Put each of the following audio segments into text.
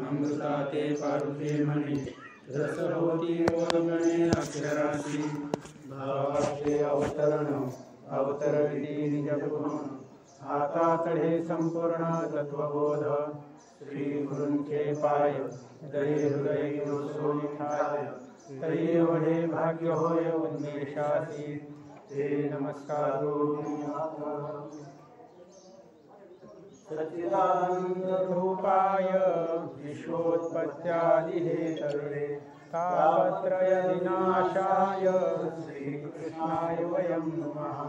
अमृता ते पारुते म्हणे रस होती ओरंगणे अक्षराशी भावाचे अवतरविधी निजगुण आता चढे संपूर्ण तत्वबोध श्री गुरूंचे पाय दये हृदय सोनिठाय तरी एवढे भाग्य होय उन्मेषासी ते नमस्कार सच्चिदानंद रूपाय विश्वोत्पत्त्यादि हेतवे तापत्रय विनाशाय श्रीकृष्णाय वयं नमः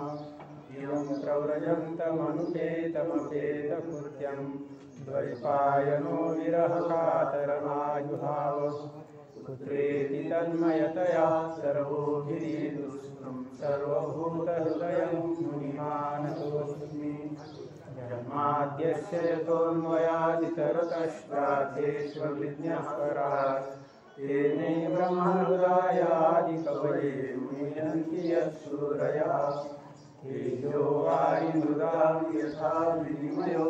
यं प्रव्रजन्तमनुपेतमपेतकृत्यं द्वैपायनो विरहकातरमायुहाव पुत्रेति तन्मयतया सर्वोभिरीदुष्टं सर्वभूतहृदयं मुनिमानतोऽस्मि जन्माद्यस्य यतोऽन्वयादितरतश्चार्थेष्वभिज्ञः परात् तेने ब्रह्महृदायादिकवये मुह्यन्ति यत्सूरयः तेजो वायुमृदां यथा विनिमयो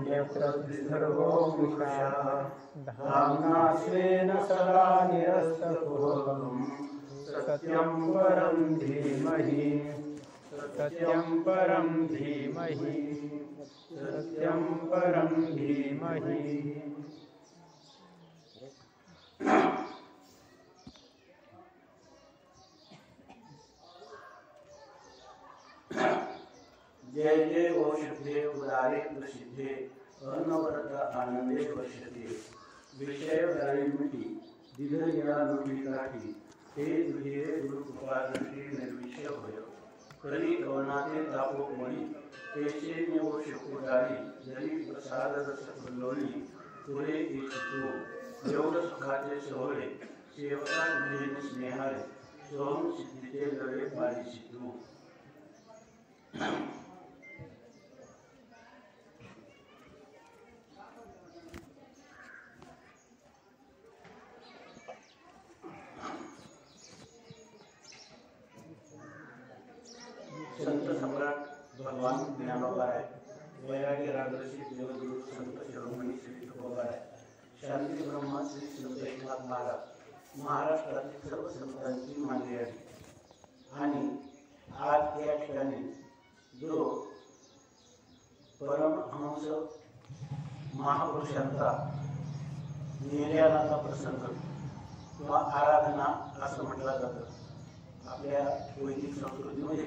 यत्र त्रिसर्गो मृषा धाम्ना स्वेन सदा निरस्तकुहकं सत्यं परं धीमहि सत्यं परं धीमहि सत्यं परं धीमहि। जय जय औषधे उदारे प्रसिद्धे अन्नव्रत आनंदे वर्षते विषय मिठी दिधया नुठी काठी हे तुझे गुरुकृपादृष्टी निर्विषय होय करी गवनाते तापोमणी तेचे नेव शकुदारी जरी प्रसाद रस फुलवणी तुरे इच्छितो योग सुखाचे सोहळे सेवका तुझे स्नेहाळे सोम सिद्धीचे लवे पारिसितू संत सम्राट भगवान ज्ञानोबा वैराग्य राजर्षी देवगुरु संत शिरोमणी श्री तुकोबा शांती ब्रह्मा श्री संत एकनाथ महाराष्ट्रातील सर्व संतांची मानली आहे आणि आज या ठिकाणी जो परमहंस महापुरुषांचा निर्याणाचा प्रसंग किंवा आराधना असं म्हटलं जातं आपल्या वैदिक संस्कृतीमध्ये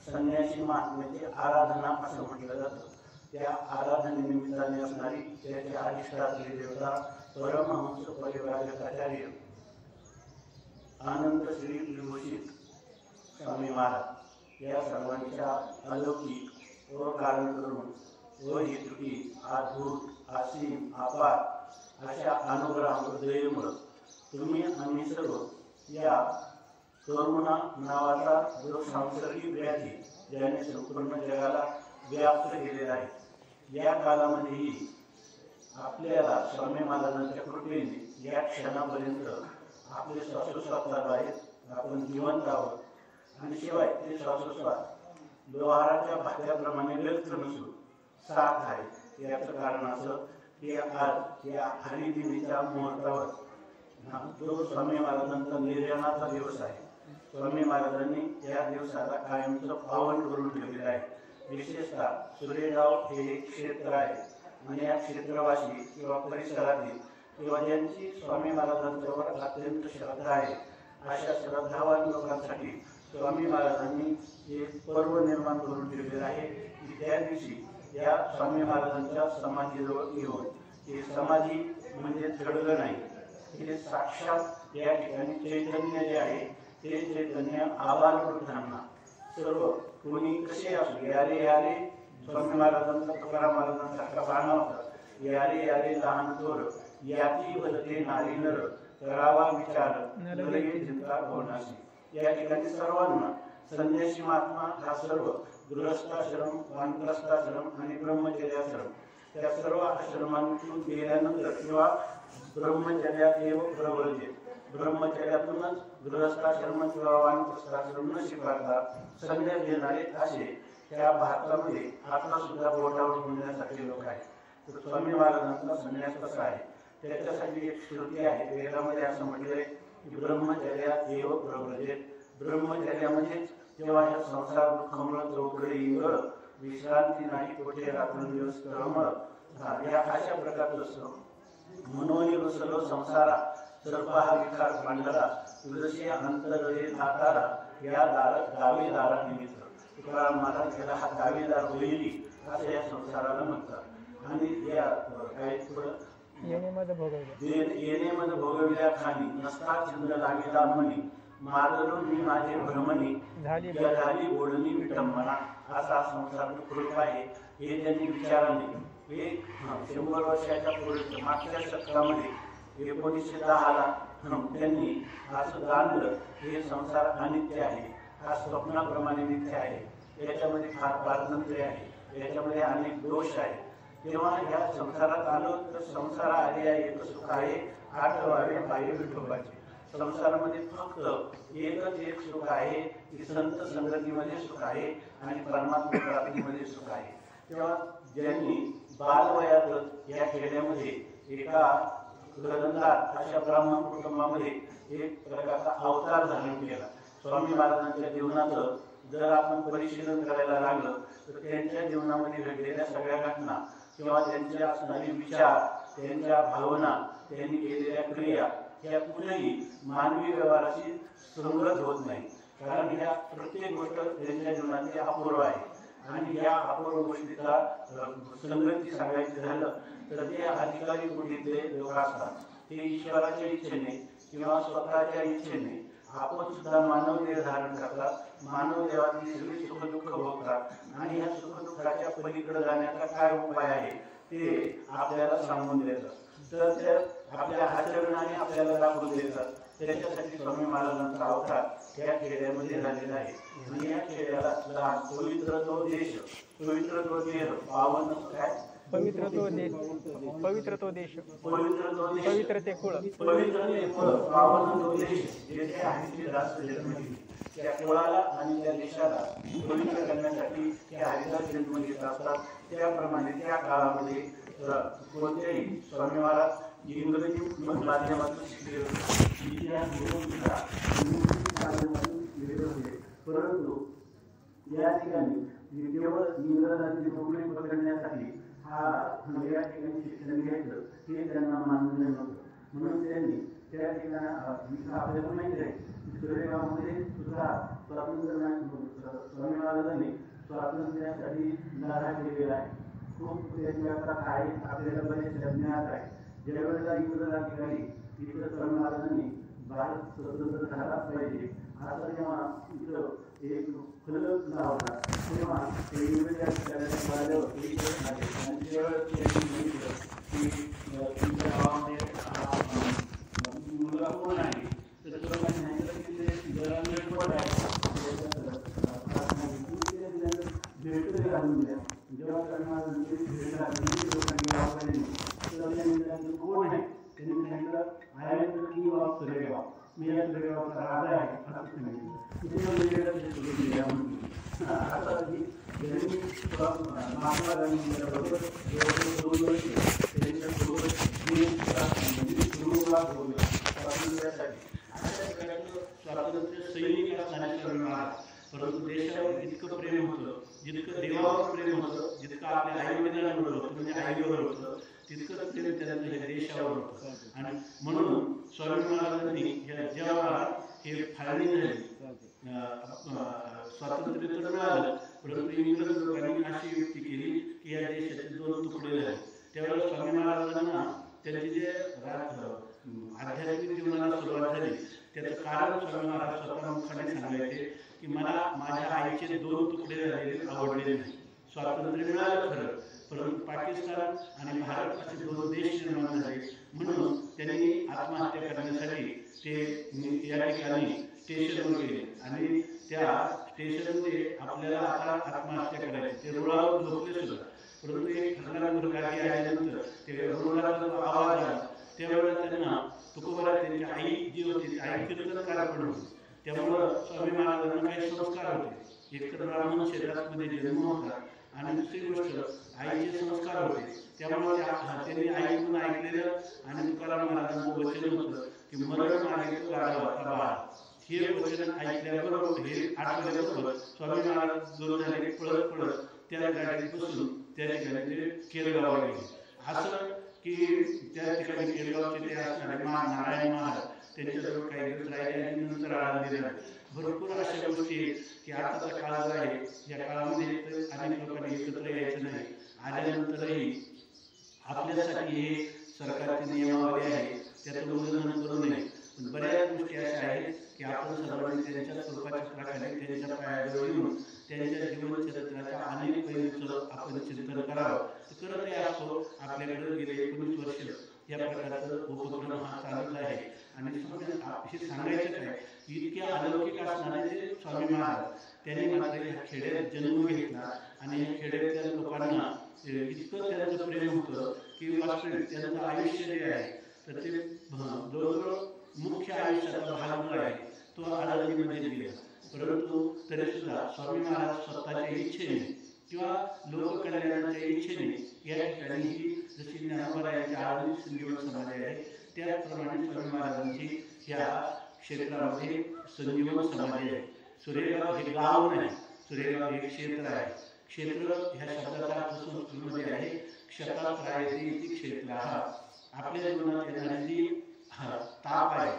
संन्यासी महात्म्याची आराधना असं म्हटलं जातं त्या आराधनेनिमित्ताने असणारी त्याचे अधिष्ठात्री देवता परमहंस परिव्राजकाचार्य आनंद श्री विभूषित स्वामी महाराज या सर्वांच्या अलौकिक व कारण करून व हेतुकी अद्भुत असीम अपार अशा अनुग्रहामुळे तुम्ही आम्ही सर्व या कोरोना नावाचा जो सांसर्गिक व्याधी ज्याने संपूर्ण जगाला व्याप्त केलेला आहे या कालामध्येही आपल्याला स्वामी महाराजांच्या कृपेने या क्षणापर्यंत आपले श्वासोश्वास चालू आहेत आपण जिवंत आहोत आणि शिवाय ते श्वासोश्वास लोहाराच्या भात्याप्रमाणे व्यक्त नसून साथ आहे याचं कारण असं की आज या हरिदिनीच्या मुहूर्तावर जो स्वामी महाराजांचा निर्याणाचा दिवस आहे स्वामी महाराजांनी या दिवसाला कायमचं पावन करून ठेवलेलं आहे विशेषतः सुरेगाव हे एक क्षेत्र आहे आणि या क्षेत्रवासी किंवा परिसरातील किंवा ज्यांची स्वामी महाराजांच्यावर अत्यंत श्रद्धा आहे अशा श्रद्धावान लोकांसाठी स्वामी महाराजांनी एक पर्व निर्माण करून ठेवलेलं आहे की त्या दिवशी या स्वामी महाराजांच्या समाधीजवळ येऊन ही समाधी म्हणजे थडगं नाही हे साक्षात या ठिकाणी चैतन्य जे आहे ते चैतन्य आबालवृद्धांना सर्व कोणी कसे असो यारे यारे स्वामी महाराजांचा तुकाराम महाराजांसारखा बाणा होता यारे यारे लहान थोर याती भलते नारी नर करावा विचार नरगे चिंता होणासी या ठिकाणी सर्वांना संन्यासी महात्मा हा सर्व गृहस्थाश्रम वानप्रस्थाश्रम आणि ब्रह्मचर्याश्रम त्या सर्व आश्रमांतून गेल्यानंतर किंवा ब्रह्मचर्यात एव प्रवर्ते ब्रह्मचर्यातूनच गृहस्थाश्रम किंवा वानप्रस्थाश्रम न स्वीकारता संन्यास घेणारे असे त्या भारतामध्ये आता सुद्धा बोटावर गुंजण्यासाठी लोक आहेत तर स्वामी महाराजांचा संन्यास कसा आहे त्याच्यासाठी एक श्रुती आहे. वेदामध्ये असं म्हटलंय की ब्रह्मचर्यात एव प्रव्रजेत. ब्रह्मचर्या म्हणजे जेव्हा या संसार दुःखमळ चौकडे इंगळ विश्रांती नाही कोठे रात्रंदिवस तळमळ या अशा प्रकारचं असतं. मनोनी बसलो संसारा सर्पा हा विकार पांढरा तुळशी अंतरळे धातारा या दावे दारा निमित्त. तुकाराम महाराज याला हा दावेदार होईली असं या संसाराला म्हणतात. आणि या काय थोडं येणेमध्ये भोगविल्या खाली नसता चिंत लागिला मनी मारलो मी माझे भ्रमणी झाली बोलणी विटंबना. असा संसार कृप आहे. हे त्यांनी विचारले. एक 100 वर्षाच्या पूर्वी मागच्या शतकामध्ये 1910ला त्यांनी असं जाणलं हे संसार अनित्य आहे, हा स्वप्नाप्रमाणे नित्य आहे, याच्यामध्ये फार पारतंत्र्य आहे, याच्यामध्ये अनेक दोष आहे. तेव्हा या संसारात आलो तर संसार आधी एक सुख आहे आठवावे पायी विठोबाचे. संसारामध्ये फक्त एकच एक सुख आहे की संत संगतीमध्ये सुख आहे आणि परमात्मा प्राप्तीमध्ये सुख आहे. तेव्हा ज्यांनी बालवयातच या खेड्यामध्ये एका घरंदाज अशा ब्राह्मण कुटुंबामध्ये एक प्रकारचा अवतार धारण केला. स्वामी महाराजांच्या जीवनाचं जर आपण परिशीलन करायला लागलं तर त्यांच्या जीवनामध्ये घडलेल्या सगळ्या घटना किंवा त्यांचे असणारे विचार, त्यांच्या भावना, त्यांनी केलेल्या क्रिया या कुठेही मानवी व्यवहाराशी संगत होत नाही. कारण ह्या प्रत्येक गोष्ट त्यांच्या जीवनातली अपूर्व आहे. आणि या अपूर्व गोष्टीचा संगती सांगायचं झालं तर ते अधिकारी कुठले लोक असतात. ते ईश्वराच्या इच्छेने किंवा स्वतःच्या इच्छेने आपण सुद्धा मानव देह धारण करतात, मानव देवाची सगळी सुखदुःख भोगतात आणि या सुखदुःखाच्या पलीकडे जाण्याचा काय उपाय आहे ते आपल्याला सांगून देतात. तर ते आपल्या आचरणाने आपल्याला दाखवून देतात. त्याच्यासाठी स्वामी महाराजांचा अवतार या खेड्यामध्ये झालेला आहे. आणि या खेड्याला लहान पवित्र तो देश, पवित्र तो देह, पावन काय पवित्र तो देश, पवित्र तो देश, पवित्र तो देश, पवित्र ते कुळ, पवित्र ते कुळ, पावन तो देश जेथे हरीचे दास जन्म घेतले. त्या कुळाला आणि त्या देशाला पवित्र करण्यासाठी त्या हरिदास जन्म घेत असतात. त्याप्रमाणे त्या काळामध्ये कोणत्याही स्वामी महाराज इंग्रजी माध्यमातून शिकले होते, परंतु या ठिकाणी केवळ इंग्रजांची नोकरी पकडण्यासाठी हा या ठिकाणी शिक्षण घ्यायचं हे त्यांना मान्य नव्हतं. म्हणून त्यांनी त्या ठिकाणी आपल्याला माहिती आहे सुरेगावमध्ये सुद्धा स्वातंत्र्य स्वामी महाराजांनी स्वातंत्र्यासाठी लढा केलेला आहे. खूप त्यांच्या कथा आहेत, आपल्याला बरेच ज्ञात आहे. ज्यावेळेला इंग्रज अधिकारी इथं स्वामी महाराजांनी भारत स्वतंत्र झालाच पाहिजे असं जेव्हा इथं एक फलक लावला तेव्हा ते इंग्रज अधिकाऱ्यांना कळल्यावर आणि त्यावेळेस त्यांनी सांगितलं की तुमच्या गावामध्ये मुलगा कोण आहे तर तुला सांगितलं की ते जरा निर्पट आहे भेट घालून द्या. जेव्हा कर्माची भेट घालून लोकांनी गावाकडे तर त्यांनी कोण आहे त्यांनी सांगितलं I am the king of Suregaon, मी या सुरेगावचा राजा आहे असं सांगितलं. महात्मा गांधींबरोबर जवळजवळ 2 वर्ष त्यांच्यासोबत स्वातंत्र्यासाठी अशा प्रकारचं स्वातंत्र्य सैनिक असणारे स्वामी महाराज. परंतु देशावर इतकं प्रेम होतं, जितकं देवावर प्रेम होतं, जितकं आपल्या आई वडिलांवर होतं म्हणजे आईवर होतं, तितकंच प्रेम त्यांच्या देशावर होतं. आणि म्हणून स्वामी महाराजांनी जेव्हा हे फाळणी झाली, स्वातंत्र्य तर मिळालं परंतु इंग्रज लोकांनी अशी युक्ती केली की या देशाचे 2 तुकडे झाले. त्यावेळेला स्वामी महाराजांना त्यांचे जे आध्यात्मिक जीवनाला सुरुवात झाली त्याचं कारण स्वामी महाराज स्वतः मुखाने सांगायचे की मला माझ्या आईचे 2 तुकडे झालेले आवडले नाही. स्वातंत्र्य मिळालं खरं परंतु पाकिस्तान आणि भारत असे 2 देश निर्माण झाले. म्हणून त्यांनी आत्महत्या करण्यासाठी ते या ठिकाणी स्टेशनवर गेले आणि त्या स्टेशनमध्ये आपल्याला आता आत्महत्या करायची. ते रुळावर झोपले सुद्धा परंतु एक ठरणारा गाडी आल्यानंतर ते रुळाचा आवाज आला त्यावेळेला त्यांना तुकोबाला त्यांची आई जी होती आई कीर्तनकार पण होती. त्यामुळं स्वामी महाराजांना काही संस्कार होते. एकतर ब्राह्मण क्षेत्रामध्ये जन्म होता आणि दुसरी गोष्ट आईचे संस्कार होते, त्यामुळे त्यांनी ऐकून ऐकलेलं आणि तुकाराम महाराजांचं वचन होतं की मरण मागे तो गाढवा का बाळ, हे वचन ऐकल्याबरोबर हे आठवल्याबरोबर स्वामी महाराज जोर झाले पळत पळत त्या गाडीत बसून त्या ठिकाणी ते केळगावला गेले. असं की त्या ठिकाणी केळगावचे ते असणारे नारायण महाराज त्यांच्याजवळ काही दिवस राहिले आणि नंतर आळंदीला भरपूर अशा गोष्टी आहेत की आताचा काळ जो आहे या काळामध्ये अनेक लोकांनी एकत्र यायचं नाही. आल्यानंतरही आपल्यासाठी हे सरकारची नियमावली आहे त्याचं उल्लंघन करू नये. पण बऱ्याच गोष्टी अशा आहेत की आपण सर्वांनी त्यांच्या कृपाचित्राखाली त्यांच्या पायाजवळ येऊन त्यांच्या जीवनचरित्राच्या अनेक पैलूंचं आपण चिंतन करावं. करतही असतो. आपल्याकडे गेले 19 वर्ष या प्रकारचा उपक्रम हा चालत आहे आणि हे सांगायचं काय, इतके अलौकिक असणारे जे स्वामी महाराज त्यांनी मात्र ह्या खेड्यात जन्म घेतला आणि ह्या खेड्यातल्या लोकांना इतकं त्यांचं प्रेम होतं की वास्तविक त्यांचं आयुष्य जे आहे तर ते जवळजवळ मुख्य आयुष्याचा भाग जो आहे तो आळंदीमध्ये गेला. परंतु तरी सुद्धा स्वामी महाराज स्वतःच्या इच्छेने किंवा लोककल्याणाच्या इच्छेने या ठिकाणी ही जशी ज्ञानोबारायांच्या आळंदी संजीवन समाधी आहे त्याचप्रमाणे स्वामी महाराजांची ह्या क्षेत्रामध्ये संजीवन समाधी आहे. सुरेगाव हे गाव नाही, सुरेगाव हे क्षेत्र आहे. क्षेत्र ह्या शब्दाचा अर्थ संस्कृतमध्ये आहे क्षतात्रायते इति क्षेत्रः. आपल्या जीवनात येणारी जी ताप आहे,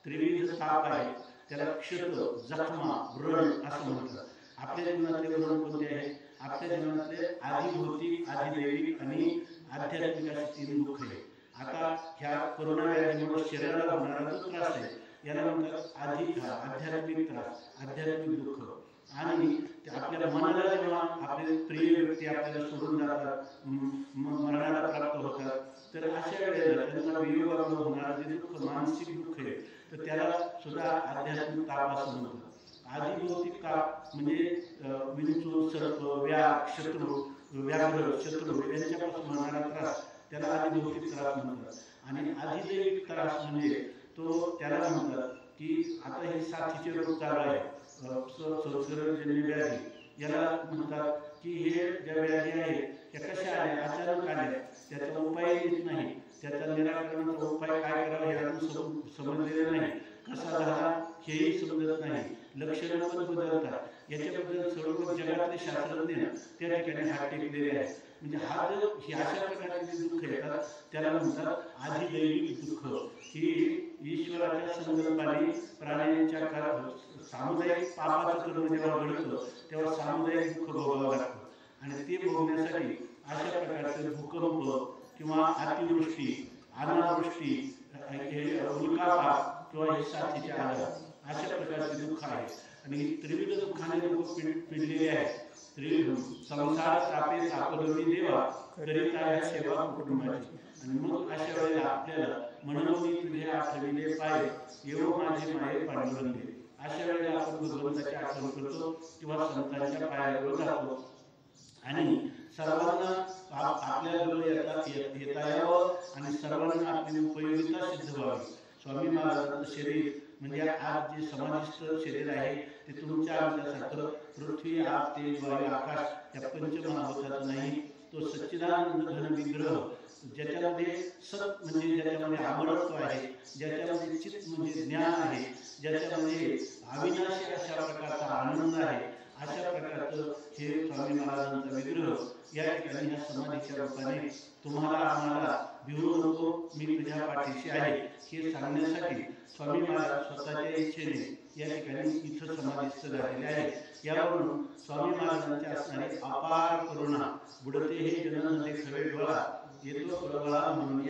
त्रिविध ताप आहे, त्याला क्षत, जखमा, व्रण असं म्हणतात. आपल्या जीवनातले व्रण कोणते आहे? आपल्या जीवनातले आधी भौतिक, आधी दैविक आणि आध्यात्मिक असे 3 दुःख आहे. आता ह्या कोरोना व्याधीमुळे शरीराला होणारा जो त्रास आहे याला म्हणतात आध्यात्मिक त्रास, आध्यात्मिक दुःख. आणि आपल्या मनाला जेव्हा आपले प्रिय व्यक्ती आपल्याला सोडून जातात, मरणाला प्राप्त होतात, तर अशा वेळेला त्यांना वियोगामुळे होणारं जे दुःख, मानसिक दुःख आहे तर त्याला सुद्धा आध्यात्मिक ताप असं म्हणतात. आधी भौतिक ताप म्हणजे विंचू, सर्प, व्याघ्र, शत्रू यांच्यापासून होणारा त्रास त्याला आधी भौतिक त्रास म्हणतात. आणि आधी दैविक त्रास म्हणजे तो त्याला म्हणतात की आता हे साथीचे रोग चालू आहे, संसर्गजन्य व्याधी याला म्हणतात की हे ज्या व्याधी आहेत त्या कशा आल्या, अचानक आल्या, त्याचा उपाय येत नाही, त्याचा निराकरणाचा उपाय काय करावा हे अजून समजलेलं नाही, कसा झाला हेही समजत नाही, लक्षणं पण बदलतात. याच्याबद्दल सर्व जगातले शास्त्रज्ञ त्या ठिकाणी हात टेकलेले आहेत. म्हणजे हा जो ही अशा प्रकारचे दुःख येतात त्याला म्हणतात आधी दैविक दुःख. ही ईश्वराच्या संकल्पाने प्राण्यांच्या सामुदायिक पापाचं कर्म जेव्हा घडतं तेव्हा सामुदायिक दुःख भोगावं लागतं. आणि ते भोगण्यासाठी अशा प्रकारचे भूकंप किंवा अतिवृष्टी, अनावृष्टी, उल्कापात किंवा हे साथीचे आजार अशा प्रकारचे दुःख आहे. आणि त्रिविध दुःखाने लोक पिडलेले आहेत. संसार तापे तापलोनी देवा करिता या सेवा कुटुंबाची. आणि मग अशा वेळेला आपल्याला म्हणून तुझे आठविले पाय येऊ माझे माये पांडुरंगे, अशा वेळेला आपण भगवंताची आठवण करतो किंवा संतांच्या पायावर जातो. आणि सर्वांना आपल्याजवळ येता यावं आणि सर्वांना आपली उपयोगिता सिद्ध व्हावी. स्वामी महाराजांचं शरीर म्हणजे आज जे समाधिस्थ शरीर आहे ते तुमच्या आमच्यासारखं पृथ्वी, आप, तेज, वायू, आकाश या पंचमहाभूताचं नाही. तो सच्चिदानंद घन विग्रह ज्याच्यामध्ये सत म्हणजे ज्याच्यामध्ये अमरत्व आहे, ज्याच्यामध्ये चित म्हणजे ज्ञान आहे, ज्याच्यामध्ये अविनाशी अशा प्रकारचा आनंद आहे, अशा प्रकारचं हे स्वामी महाराजांचा विग्रह या ठिकाणी या समाधीच्या रूपाने तुम्हाला आम्हाला भिवू नको, मी तुझ्या पाठीशी आहे हे सांगण्यासाठी स्वामी महाराज स्वतःच्या इच्छेने या ठिकाणी इथं समाधीस्थ झालेले आहे. यावरून स्वामी महाराजांच्या असणारी अपार करुणा, बुडते हे जननमध्ये खवे डोळा येतो प्रबळा म्हणून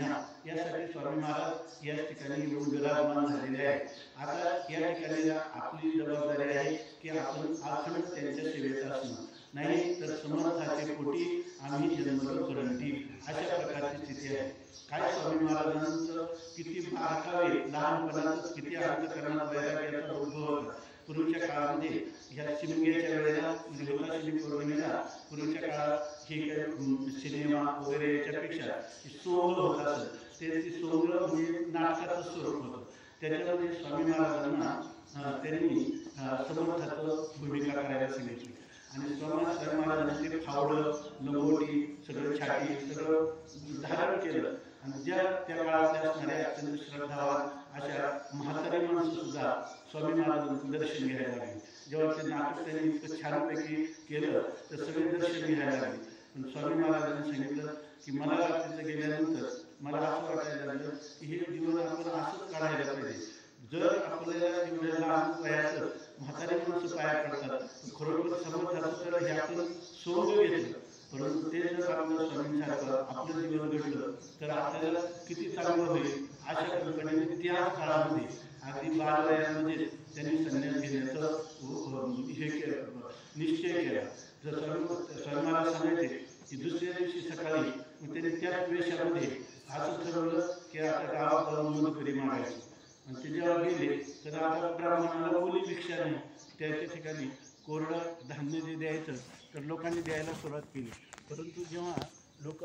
यासाठी स्वामी महाराज या ठिकाणी येऊन विराजमान झालेले आहे. आता या ठिकाणी आपली जबाबदारी आहे की आपण अखंड त्यांच्या सेवेत असणं, नाही तर समर्थाचे पोटी आम्ही जन्मलो करंटी अशा प्रकारची स्थिती आहे. काय स्वामी महाराजांचं किती बारकावे, लहानपणातच किती अंतःकरणात वैराग्याचा उद्भव होता. पूर्वीच्या काळामध्ये ह्या शिमग्याच्या वेळेला म्हणजे होताशिनी पौर्णिमेला पूर्वीच्या काळात हे काही सिनेमा वगैरे याच्यापेक्षा सोंग होत असत. ते सोंग म्हणजे नाटकाचं स्वरूप होतं. त्याच्यामध्ये स्वामी महाराजांना त्यांनी समर्थाचं भूमिका करायला सांगितली. आणि स्वामी महाराजांनी ते फावडं, लंगोटी, सगळं छाती सगळं धारण केलं. आणि ज्या त्या काळातल्या असणाऱ्या अत्यंत श्रद्धावान अशा म्हातारी माणसं सुद्धा स्वामी महाराजांचं दर्शन घ्यायला लागली. जेव्हा ते नाटक त्यांनी इतकं छानपैकी केलं तर सगळे दर्शन घ्यायला लागले. पण स्वामी महाराजांनी सांगितलं की मला तिथं गेल्यानंतर मला असं वाटायला लागलं की हे जीवन आपण असंच काढायला पाहिजे. जर आपल्याला एवढ्या लहान वयाचं म्हातारी माणसं पाया पडतात खरोखर समर्थाचं तर हे आपण सोंग घेतलं. परंतु ते जर आपलं स्वामींसारखं आपलं जीवन घडलं तर आपल्याला किती चांगलं होईल. अशा कल्पनेने त्या काळामध्ये अगदी बालवयामध्ये त्यांनी संन्यास घेण्याचं हे केलं, निश्चय केला. जर स्वामी महाराज सांगायचे की दुसऱ्या दिवशी सकाळी मग त्यांनी त्याच वेशामध्ये असं ठरवलं की आता गावात जाऊन मदकरी मागायची. आणि ते जेव्हा गेले तर आता ब्राह्मणाला ओली भिक्षा नाही, त्याच्या ठिकाणी कोरडं धान्य जे द्यायचं तर लोकांनी द्यायला सुरुवात केली. परंतु जेव्हा लोक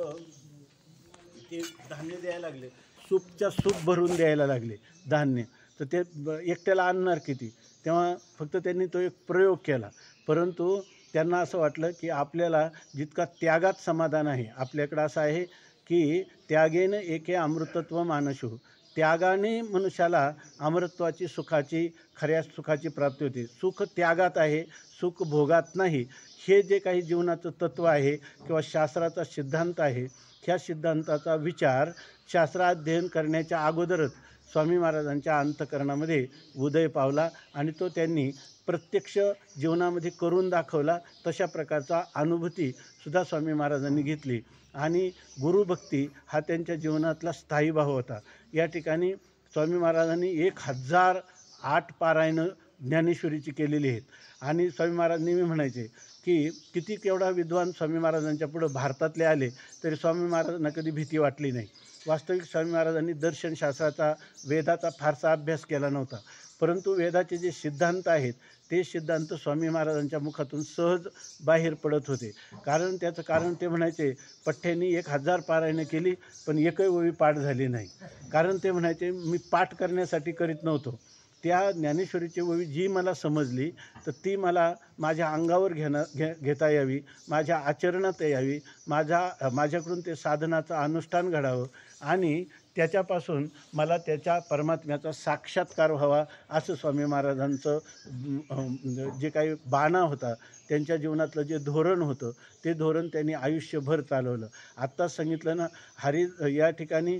ते धान्य द्यायला लागले, सूपच्या सूप भरून द्यायला लागले धान्य, तर ते एकट्याला आणणार किती. तेव्हा फक्त त्यांनी तो एक प्रयोग केला. परंतु त्यांना असं वाटलं की आपल्याला जितका त्यागात समाधान आहे, आपल्याकडं असं आहे की त्यागेन एके अमृतत्व मानशु, त्यागाने मनुष्याला अमृतत्वाची सुखाची खऱ्या सुखाची प्राप्ती होते. सुख त्यागात आहे, सुख भोगात नाही. हे जे काही जीवनाचं तत्त्व आहे किंवा शास्त्राचा सिद्धांत आहे, ह्या सिद्धांताचा विचार शास्त्राध्ययन करण्याच्या अगोदरच स्वामी महाराजांच्या अंतःकरणामध्ये उदय पावला आणि तो त्यांनी प्रत्यक्ष जीवनामध्ये करून दाखवला. तशा प्रकारचा अनुभूतीसुद्धा स्वामी महाराजांनी घेतली आणि गुरुभक्ती हा त्यांच्या जीवनातला स्थायी भाव होता. या ठिकाणी स्वामी महाराजांनी 1008 पारायणं ज्ञानेश्वरीची केलेली आहेत. आणि स्वामी महाराज नेहमी म्हणायचे की किती केवढा विद्वान स्वामी महाराजांच्या पुढं भारतातले आले तरी स्वामी महाराजांना कधी भीती वाटली नाही. वास्तविक स्वामी महाराजांनी दर्शनशास्त्राचा वेदाचा फारसा अभ्यास केला नव्हता, परंतु वेदाचे जे सिद्धांत आहेत ते सिद्धांत स्वामी महाराजांच्या मुखातून सहज बाहेर पडत होते. त्याचं कारण ते म्हणायचे पठ्ठ्यांनी 1000 पारायणं केली पण एकही ओवी पाठ झाली नाही. कारण ते म्हणायचे मी पाठ करण्यासाठी करीत नव्हतो, त्या ज्ञानेश्वरीची ओवी जी मला समजली तर ती मला माझ्या अंगावर घेता यावी, माझ्या आचरणात यावी, माझ्याकडून ते साधनाचं अनुष्ठान घडावं आणि त्याच्यापासून मला त्याच्या परमात्म्याचा साक्षात्कार व्हावा, असं स्वामी महाराजांचं जे काही बाणा होता, त्यांच्या जीवनातलं जे धोरण होतं ते धोरण त्यांनी आयुष्यभर चालवलं. आत्ताच सांगितलं ना, या ठिकाणी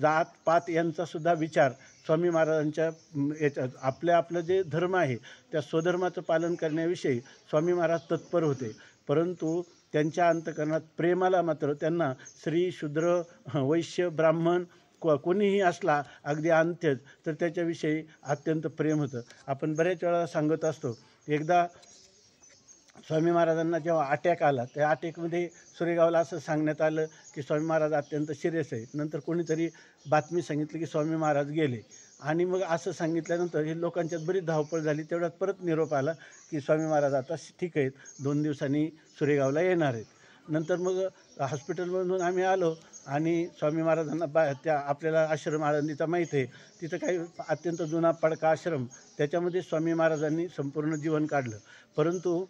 जात पात यांचासुद्धा विचार स्वामी महाराजांच्या याच्यात आपलं जे धर्म आहे त्या स्वधर्माचं पालन करण्याविषयी स्वामी महाराज तत्पर होते. परंतु त्यांच्या अंतःकरणात प्रेमाला मात्र त्यांना स्त्री शूद्र वैश्य ब्राह्मण कोणीही असला अगदी अंत्यज तर त्याच्याविषयी अत्यंत प्रेम होतं. आपण बऱ्याच वेळा सांगत असतो, एकदा स्वामी महाराजांना जेव्हा अटॅक आला त्या अटॅकमध्ये सुरेगावला असं सांगण्यात आलं की स्वामी महाराज अत्यंत सिरियस आहे. नंतर कोणीतरी बातमी सांगितली की स्वामी महाराज गेले आणि मग असं सांगितल्यानंतर हे लोकांच्यात बरीच धावपळ झाली. तेवढ्यात परत निरोप आला की स्वामी महाराज आता ठीक आहेत, 2 दिवसांनी सुरेगावला येणार आहेत. नंतर मग हॉस्पिटलमधून आम्ही आलो आणि स्वामी महाराजांना त्या आपल्याला आश्रम आळंदीचा माहीत आहे, तिथं काही अत्यंत जुना पडका आश्रम, त्याच्यामध्ये स्वामी महाराजांनी संपूर्ण जीवन काढलं. परंतु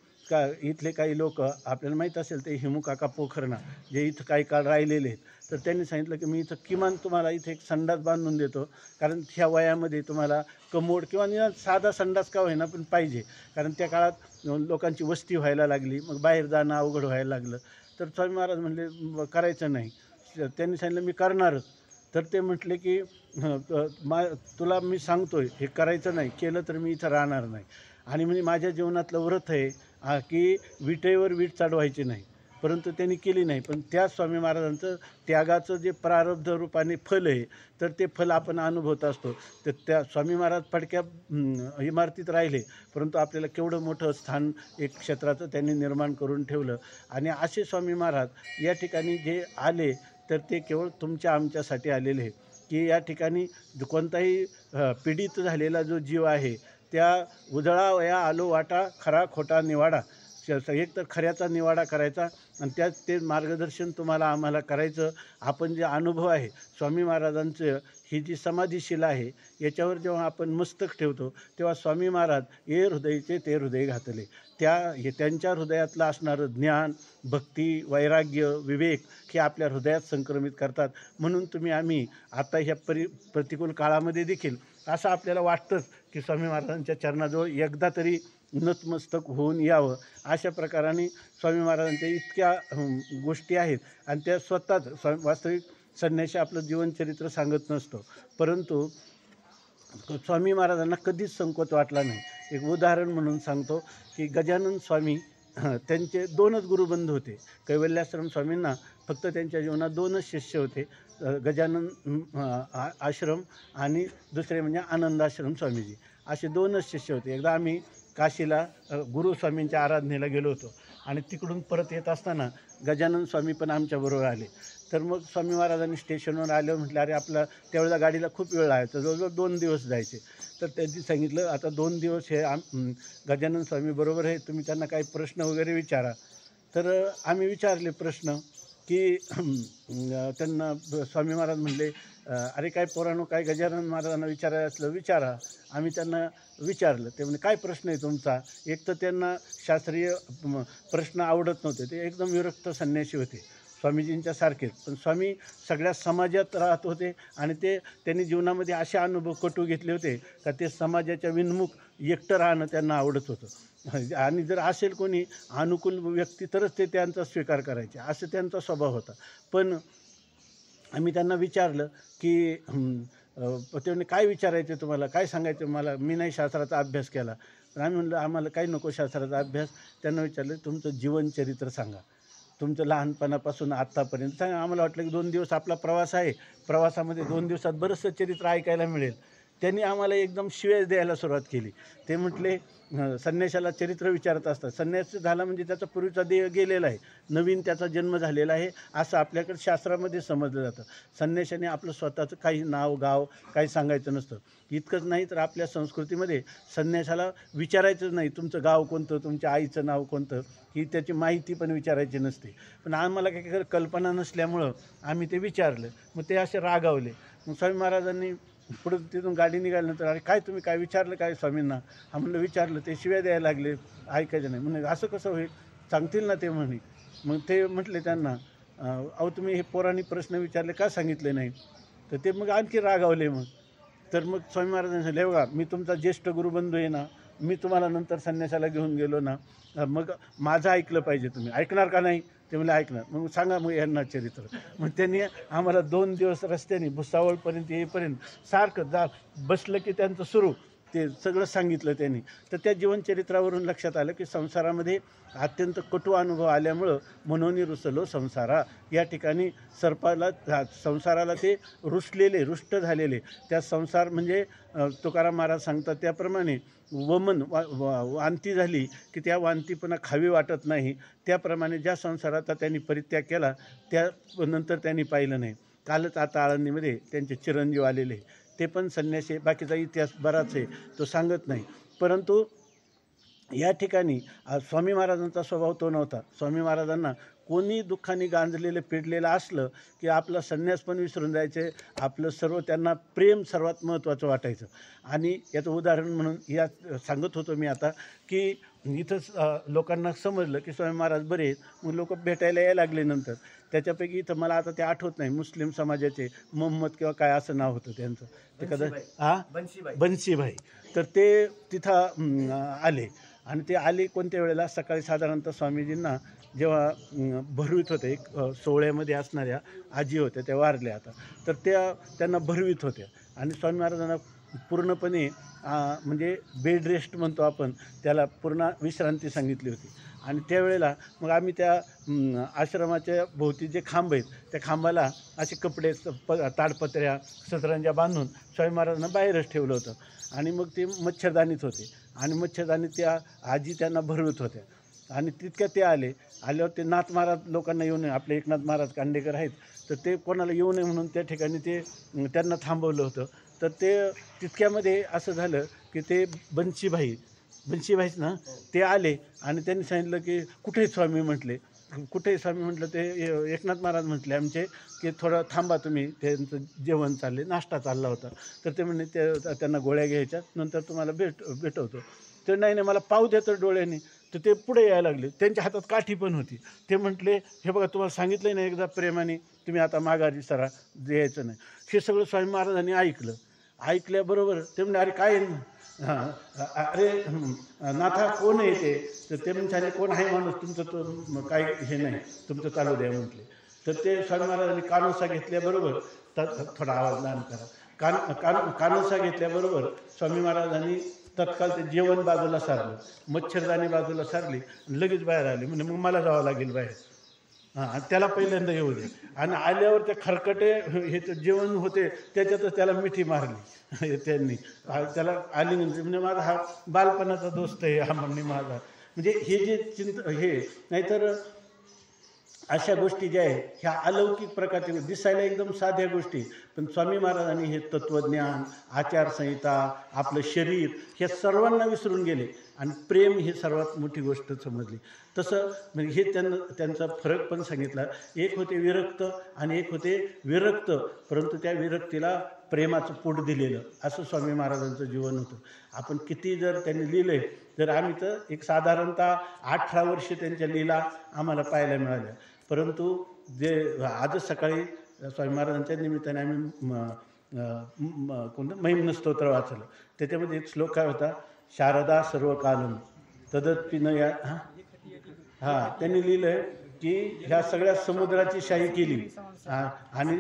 इथले काही लोक आपल्याला माहीत असेल ते हिमूकाका पोखरणा जे इथं काही काळ राहिलेले आहेत, तर त्यांनी सांगितलं की मी इथं किमान तुम्हाला इथे एक संडास बांधून देतो, कारण ह्या वयामध्ये तुम्हाला कमोड किंवा साधा संडास का होईना पण पाहिजे. कारण त्या काळात लोकांची वस्ती व्हायला लागली, मग बाहेर जाणं अवघड व्हायला लागलं. तर स्वामी महाराज म्हणले करायचं नाही. त्यांनी सांगितलं मी करणारच. तर ते म्हटले की तुला मी सांगतोय हे करायचं नाही, केलं तर मी इथं राहणार नाही. आणि म्हणजे माझ्या जीवनातलं व्रत आहे की विटेवर वीट चढवायची नाही. परंतु त्यांनी केली नाही. पण त्या स्वामी महाराजांचं त्यागाचं जे प्रारब्ध रूपाने फल आहे तर ते फल आपण अनुभवत असतो. तर त्या स्वामी महाराज पडक्या इमारतीत राहिले, परंतु आपल्याला केवढं मोठं स्थान एक क्षेत्राचं त्यांनी निर्माण करून ठेवलं. आणि असे स्वामी महाराज या ठिकाणी जे आले तर ते केवळ तुमच्या आमच्यासाठी आलेले आहे की या ठिकाणी कोणताही पीडित झालेला जो जीव आहे त्या उजळा वया आलो वाटा खरा खोटा निवाडा एक तर खऱ्याचा निवाडा करायचा आणि त्यात ते मार्गदर्शन तुम्हाला आम्हाला करायचं. आपण जे अनुभव आहे स्वामी महाराजांचं, ही जी समाधीशिला आहे याच्यावर जेव्हा आपण मस्तक ठेवतो तेव्हा स्वामी महाराज ये हृदयचे ते हृदय घातले, त्यांच्या हृदयातलं असणारं ज्ञान, भक्ती, वैराग्य, विवेक हे आपल्या हृदयात संक्रमित करतात. म्हणून आम्ही आता ह्या प्रतिकूल काळामध्ये देखील असं आपल्याला वाटतंच की स्वामी महाराजांच्या चरणाजवळ एकदा तरी नतमस्तक होऊन यावं. अशा प्रकाराने स्वामी महाराजांच्या इतक्या गोष्टी आहेत आणि त्या स्वतःच वास्तविक संन्यासी आपलं जीवनचरित्र सांगत नसतो, परंतु स्वामी महाराजांना कधीच संकोच वाटला नाही. एक उदाहरण म्हणून सांगतो की गजानन स्वामी त्यांचे 2च गुरुबंधू होते. कैवल्याश्रम स्वामींना फक्त त्यांच्या जीवनात 2च शिष्य होते, गजानन आश्रम आणि दुसरे म्हणजे आनंदाश्रम स्वामीजी, असे 2च शिष्य होते. एकदा आम्ही काशीला गुरुस्वामींच्या आराधनेला गेलो होतो आणि तिकडून परत येत असताना गजानन स्वामी पण आमच्याबरोबर आले. तर मग स्वामी महाराजांनी स्टेशनवर आल्यावर म्हटलं अरे आपला त्यावेळेला गाडीला खूप वेळ लागायचा, जवळजवळ 2 दिवस जायचे. तर त्यांनी सांगितलं आता 2 दिवस हे गजानन स्वामी बरोबर आहे, तुम्ही त्यांना काही प्रश्न वगैरे विचारा. तर आम्ही विचारले प्रश्न की त्यांना स्वामी महाराज म्हणले अरे काय पोरांनो, काय गजानन महाराजांना विचारायचं असलं विचारा. आम्ही त्यांना विचारलं. ते म्हणजे काय प्रश्न आहे तुमचा. एक तर त्यांना शास्त्रीय प्रश्न आवडत नव्हते, ते एकदम विरक्त संन्यासी होते स्वामीजींच्या सारखेच, पण स्वामी सगळ्या समाजात राहत होते आणि त्यांनी जीवनामध्ये असे अनुभव कटू घेतले होते का ते समाजाच्या विन्मुख एकटं राहणं त्यांना आवडत होतं आणि जर असेल कोणी अनुकूल व्यक्ती तरच ते त्यांचा स्वीकार करायचे, असं त्यांचा स्वभाव होता. पण आम्ही त्यांना विचारलं की ते काय विचारायचे तुम्हाला, काय सांगायचं मला, मी नाही शास्त्राचा अभ्यास केला. पण आम्ही म्हणलं आम्हाला काही नको शास्त्राचा अभ्यास. त्यांना विचारलं तुमचं जीवनचरित्र सांगा, तुमचं लहानपणापासून आत्तापर्यंत सांगा. आम्हाला वाटलं की 2 दिवस आपला प्रवास आहे, प्रवासामध्ये 2 दिवसात बरंचसं चरित्र ऐकायला मिळेल. त्यांनी आम्हाला एकदम शिव्या द्यायला सुरुवात केली. ते म्हटले संन्याशाला चरित्र विचारत असतात, संन्यास झाला म्हणजे त्याचा पूर्वीचा देह गेलेला आहे, नवीन त्याचा जन्म झालेला आहे असं आपल्याकडे शास्त्रामध्ये समजलं जातं. संन्याशाने आपलं स्वतःचं काही नाव गाव काही सांगायचं नसतं. इतकंच नाही तर आपल्या संस्कृतीमध्ये संन्याशाला विचारायचं नाही तुमचं गाव कोणतं, तुमच्या आईचं नाव कोणतं, ही त्याची माहिती पण विचारायची नसते. पण आम्हाला काही कल्पना नसल्यामुळं आम्ही ते विचारलं. मग ते असे रागावले. मग स्वामी महाराजांनी पुढं तिथून गाडी निघाल्यानंतर अरे काय तुम्ही काय विचारलं काय स्वामींना. म्हणलं विचारलं. ते शिव्या द्यायला लागले, ऐकायचं नाही. म्हणजे असं कसं होईल, सांगतील ना ते म्हणे. मग ते म्हटले त्यांना अहो तुम्ही हे पोरांनी प्रश्न विचारले का सांगितले नाही. तर ते मग आणखी रागावले. तर मग स्वामी महाराजांनी सांगितले बघा मी तुमचा ज्येष्ठ गुरुबंधू आहे ना, मी तुम्हाला नंतर संन्यासाला घेऊन गेलो ना, मग माझं ऐकलं पाहिजे, तुम्ही ऐकणार का नाही. ते म्हणजे ऐकणार. मग सांगा मग यांना चरित्र. मग त्यांनी आम्हाला 2 दिवस रस्त्याने भुसावळपर्यंत येईपर्यंत सारखं बसलं की त्यांचं सुरू ते सगळं सांगितलं त्यांनी. तर त्या जीवनचरित्रावरून लक्षात आलं की संसारामध्ये अत्यंत कटू अनुभव आल्यामुळं मनोनी रुसलो संसारा, या ठिकाणी संसाराला ते रुष्ट झालेले त्या संसार म्हणजे तुकाराम महाराज सांगतात त्याप्रमाणे वमन वांती झाली की त्या वांती पुन्हा खावी वाटत नाही. त्याप्रमाणे ज्या संसाराचा त्यांनी परित्याग केला त्यानंतर त्यांनी पाहिलं नाही. कालच आता आळंदीमध्ये त्यांचे चिरंजीव आलेले, ते पण संन्यासी, बाकीचा इतिहास बराच आहे तो सांगत नाही. परंतु या ठिकाणी स्वामी महाराजांचा स्वभाव तो नव्हता. स्वामी महाराजांना कोणी दुःखाने गांजलेलं पिडलेलं असलं की आपला संन्यास पण विसरून जायचे, आपलं सर्व त्यांना प्रेम सर्वात महत्त्वाचं वाटायचं. आणि याचं उदाहरण म्हणून या सांगत होतो मी आता की इथंच लोकांना समजलं की स्वामी महाराज बरे आहेत, मग लोक भेटायला यायला लागले. नंतर त्याच्यापैकी इथं मला आता ते आठवत नाही, मुस्लिम समाजाचे मोहम्मद किंवा काय असं नाव होतं त्यांचं, ते कदा बन्सीभाई. तर ते तिथं आले आणि ते आले कोणत्या वेळेला, सकाळी साधारणतः स्वामीजींना जेव्हा भरवीत होते, एक सोहळ्यामध्ये असणाऱ्या आजी होत्या त्या वारल्या आता, तर त्यांना भरवीत होत्या आणि स्वामी महाराजांना पूर्णपणे म्हणजे बेड रेस्ट म्हणतो आपण त्याला, पूर्ण विश्रांती सांगितली होती. आणि त्यावेळेला मग आम्ही त्या आश्रमाच्या भोवती जे खांब आहेत त्या खांबाला असे कपडे ताडपत्र्या सतरंजा बांधून स्वामी महाराजांना बाहेरच ठेवलं होतं. आणि मग ते मच्छरदानीत होते आणि मच्छरदानीत त्या आजी त्यांना भरवत होत्या. आणि तितक्या ते आल्यावर ते नाथ महाराज लोकांना येऊ नये, आपले एकनाथ महाराज कांडेकर आहेत, तर ते कोणाला येऊ नये म्हणून त्या ठिकाणी ते त्यांना थांबवलं होतं. तर ते तितक्यामध्ये असं झालं की ते बन्सीभाई बंशीभाईच ना, ते आले आणि त्यांनी सांगितलं की कुठे स्वामी म्हटले. कुठे स्वामी म्हटलं ते एकनाथ महाराज म्हटले आमचे की थोडं थांबा तुम्ही, त्यांचं जेवण चालले, नाश्ता चालला होता. तर ते म्हणे त्यांना गोळ्या घ्यायच्या, नंतर तुम्हाला भेटवतो. तर नाही मला पाहू द्या तर डोळ्याने. तर ते पुढे यायला लागले, त्यांच्या हातात काठी पण होती. ते म्हटले हे बघा तुम्हाला सांगितलं नाही एकदा प्रेमाने, तुम्ही आता माघारी सरा, द्यायचं नाही. हे सगळं स्वामी महाराजांनी ऐकलं. ऐकल्याबरोबर ते म्हणजे अरे काय अरे नाथा कोण आहे ते. तर ते म्हणजे कोण आहे माणूस तुमचं, तो काय हे नाही तुमचं चालू द्या म्हटले. तर ते स्वामी महाराजांनी कानोसा घेतल्याबरोबर थोडा आवाज लहान करा. कानोसा घेतल्याबरोबर स्वामी महाराजांनी तत्काळ ते जेवण बाजूला सारलं, मच्छरदाणी बाजूला सारली आणि लगेच बाहेर आले. म्हणजे मग मला जावं लागेल बाहेर. हां, त्याला पहिल्यांदा येऊ दे. आणि आल्यावर ते खरकटे हे तर जेवण होते त्याच्यातच त्याला मिठी मारली त्यांनी. त्याला आलिंगन, म्हणजे माझा हा बालपणाचा दोस्त आहे हा म्हणणे माझा. म्हणजे हे जे हे नाहीतर अशा गोष्टी ज्या आहेत ह्या अलौकिक प्रकारच्या दिसायला एकदम साध्या गोष्टी, पण स्वामी महाराजांनी हे तत्त्वज्ञान, आचारसंहिता, आपलं शरीर हे सर्वांना विसरून गेले आणि प्रेम ही सर्वात मोठी गोष्ट समजली. तसं म्हणजे हे त्यांचा फरक पण सांगितला. एक होते विरक्त आणि एक होते विरक्त, परंतु त्या विरक्तीला प्रेमाचं पोट दिलेलं, असं स्वामी महाराजांचं जीवन होतं. आपण किती जर त्यांनी लिहिलं तर आम्ही तर एक साधारणतः 18 वर्ष त्यांच्या लीला आम्हाला पाहायला मिळाल्या. परंतु जे आजच सकाळी स्वामी महाराजांच्या निमित्ताने आम्ही कोणतं महिम्न स्तोत्र वाचलं. त्याच्यामध्ये एक श्लोक काय होता, शारदा सर्व कालम तदत्पिनया. हां, त्यांनी लिहिलं आहे की ह्या सगळ्या समुद्राची शाही केली आणि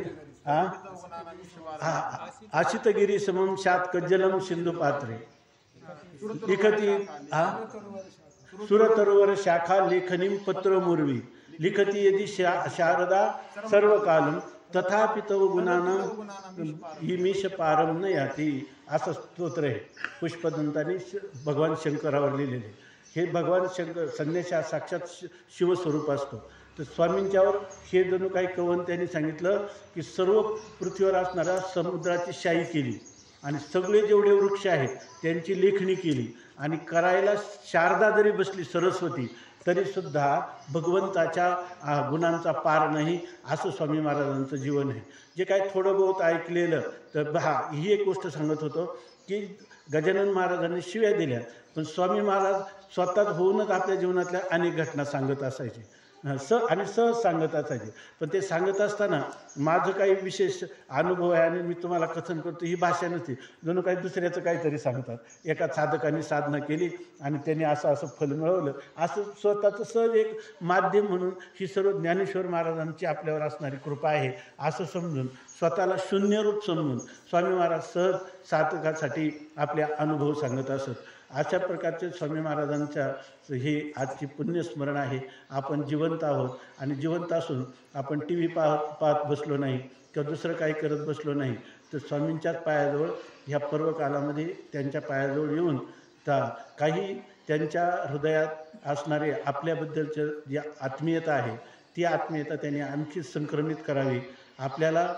आशितगिरी समम शात कज्जलम सिंधू पात्रे लिखती सुरतरोवर शाखा लेखनीम पत्र मुरवी लिखती यदि शारदा सर्व कालम तथापि तव गुणानां हिमीश पारम न याती. असं स्तोत्र आहे पुष्पदंतांनी भगवान शंकरावर लिहिलेले. हे भगवान शंकर संन्यासा साक्षात शिवस्वरूप असतो. तर स्वामींच्यावर हे जणू काही कवन त्यांनी सांगितलं की सर्व पृथ्वीवर असणाऱ्या समुद्राची शाही केली आणि सगळे जेवढे वृक्ष आहेत त्यांची लेखणी केली आणि करायला शारदा जरी बसली सरस्वती तरीसुद्धा भगवंताच्या गुणांचा पार नाही, असं स्वामी महाराजांचं जीवन आहे. जे काय थोडं बहुत ऐकलेलं तर ही एक गोष्ट सांगत होतो की गजानन महाराजांनी शिव्या दिल्या, पण स्वामी महाराज स्वतःच होऊनच आपल्या जीवनातल्या अनेक घटना सांगत असायचे आणि सहज सांगत असायचे. पण ते सांगत असताना माझं काही विशेष अनुभव आहे आणि मी तुम्हाला कथन करतो ही भाषा नसते, जणू काही दुसऱ्याचं काहीतरी सांगतात. एका साधकाने साधना केली आणि त्यांनी असं फल मिळवलं, असं स्वतःचं सहज एक माध्यम म्हणून ही सर्व ज्ञानेश्वर महाराजांची आपल्यावर असणारी कृपा आहे असं समजून, स्वतःला शून्यरूप समजून स्वामी महाराज सहज साधकासाठी आपले अनुभव सांगत असत. अशा प्रकारचे स्वामी महाराजांच्या हे आजची पुण्यस्मरण आहे. आपण जिवंत आहोत आणि जिवंत असून आपण टी व्ही पाहत बसलो नाही किंवा दुसरं काही करत बसलो नाही, तर स्वामींच्याच पायाजवळ ह्या पर्वकालामध्ये त्यांच्या पायाजवळ येऊन काही त्यांच्या हृदयात असणारे आपल्याबद्दलचं जी आत्मीयता आहे ती आत्मीयता त्यांनी आणखी संक्रमित करावी. आपल्याला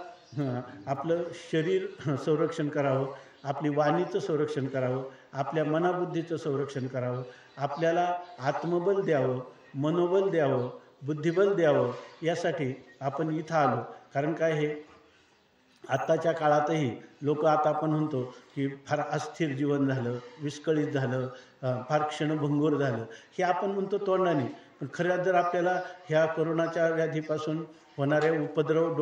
आपलं शरीर संरक्षण करावं, आपली वाणीचं संरक्षण करावं, आपल्या मनाबुद्धीचं संरक्षण करावं, आपल्याला आत्मबल द्यावं, मनोबल द्यावं, बुद्धिबल द्यावं, यासाठी आपण इथं आलो. कारण काय हे आत्ताच्या काळातही लोक आता आपण म्हणतो की फार अस्थिर जीवन झालं, विस्कळीत झालं, फार क्षणभंगूर झालं, हे आपण म्हणतो तोंडाने. पण खरं जर आपल्याला ह्या कोरोनाच्या व्याधीपासून होणारे उपद्रव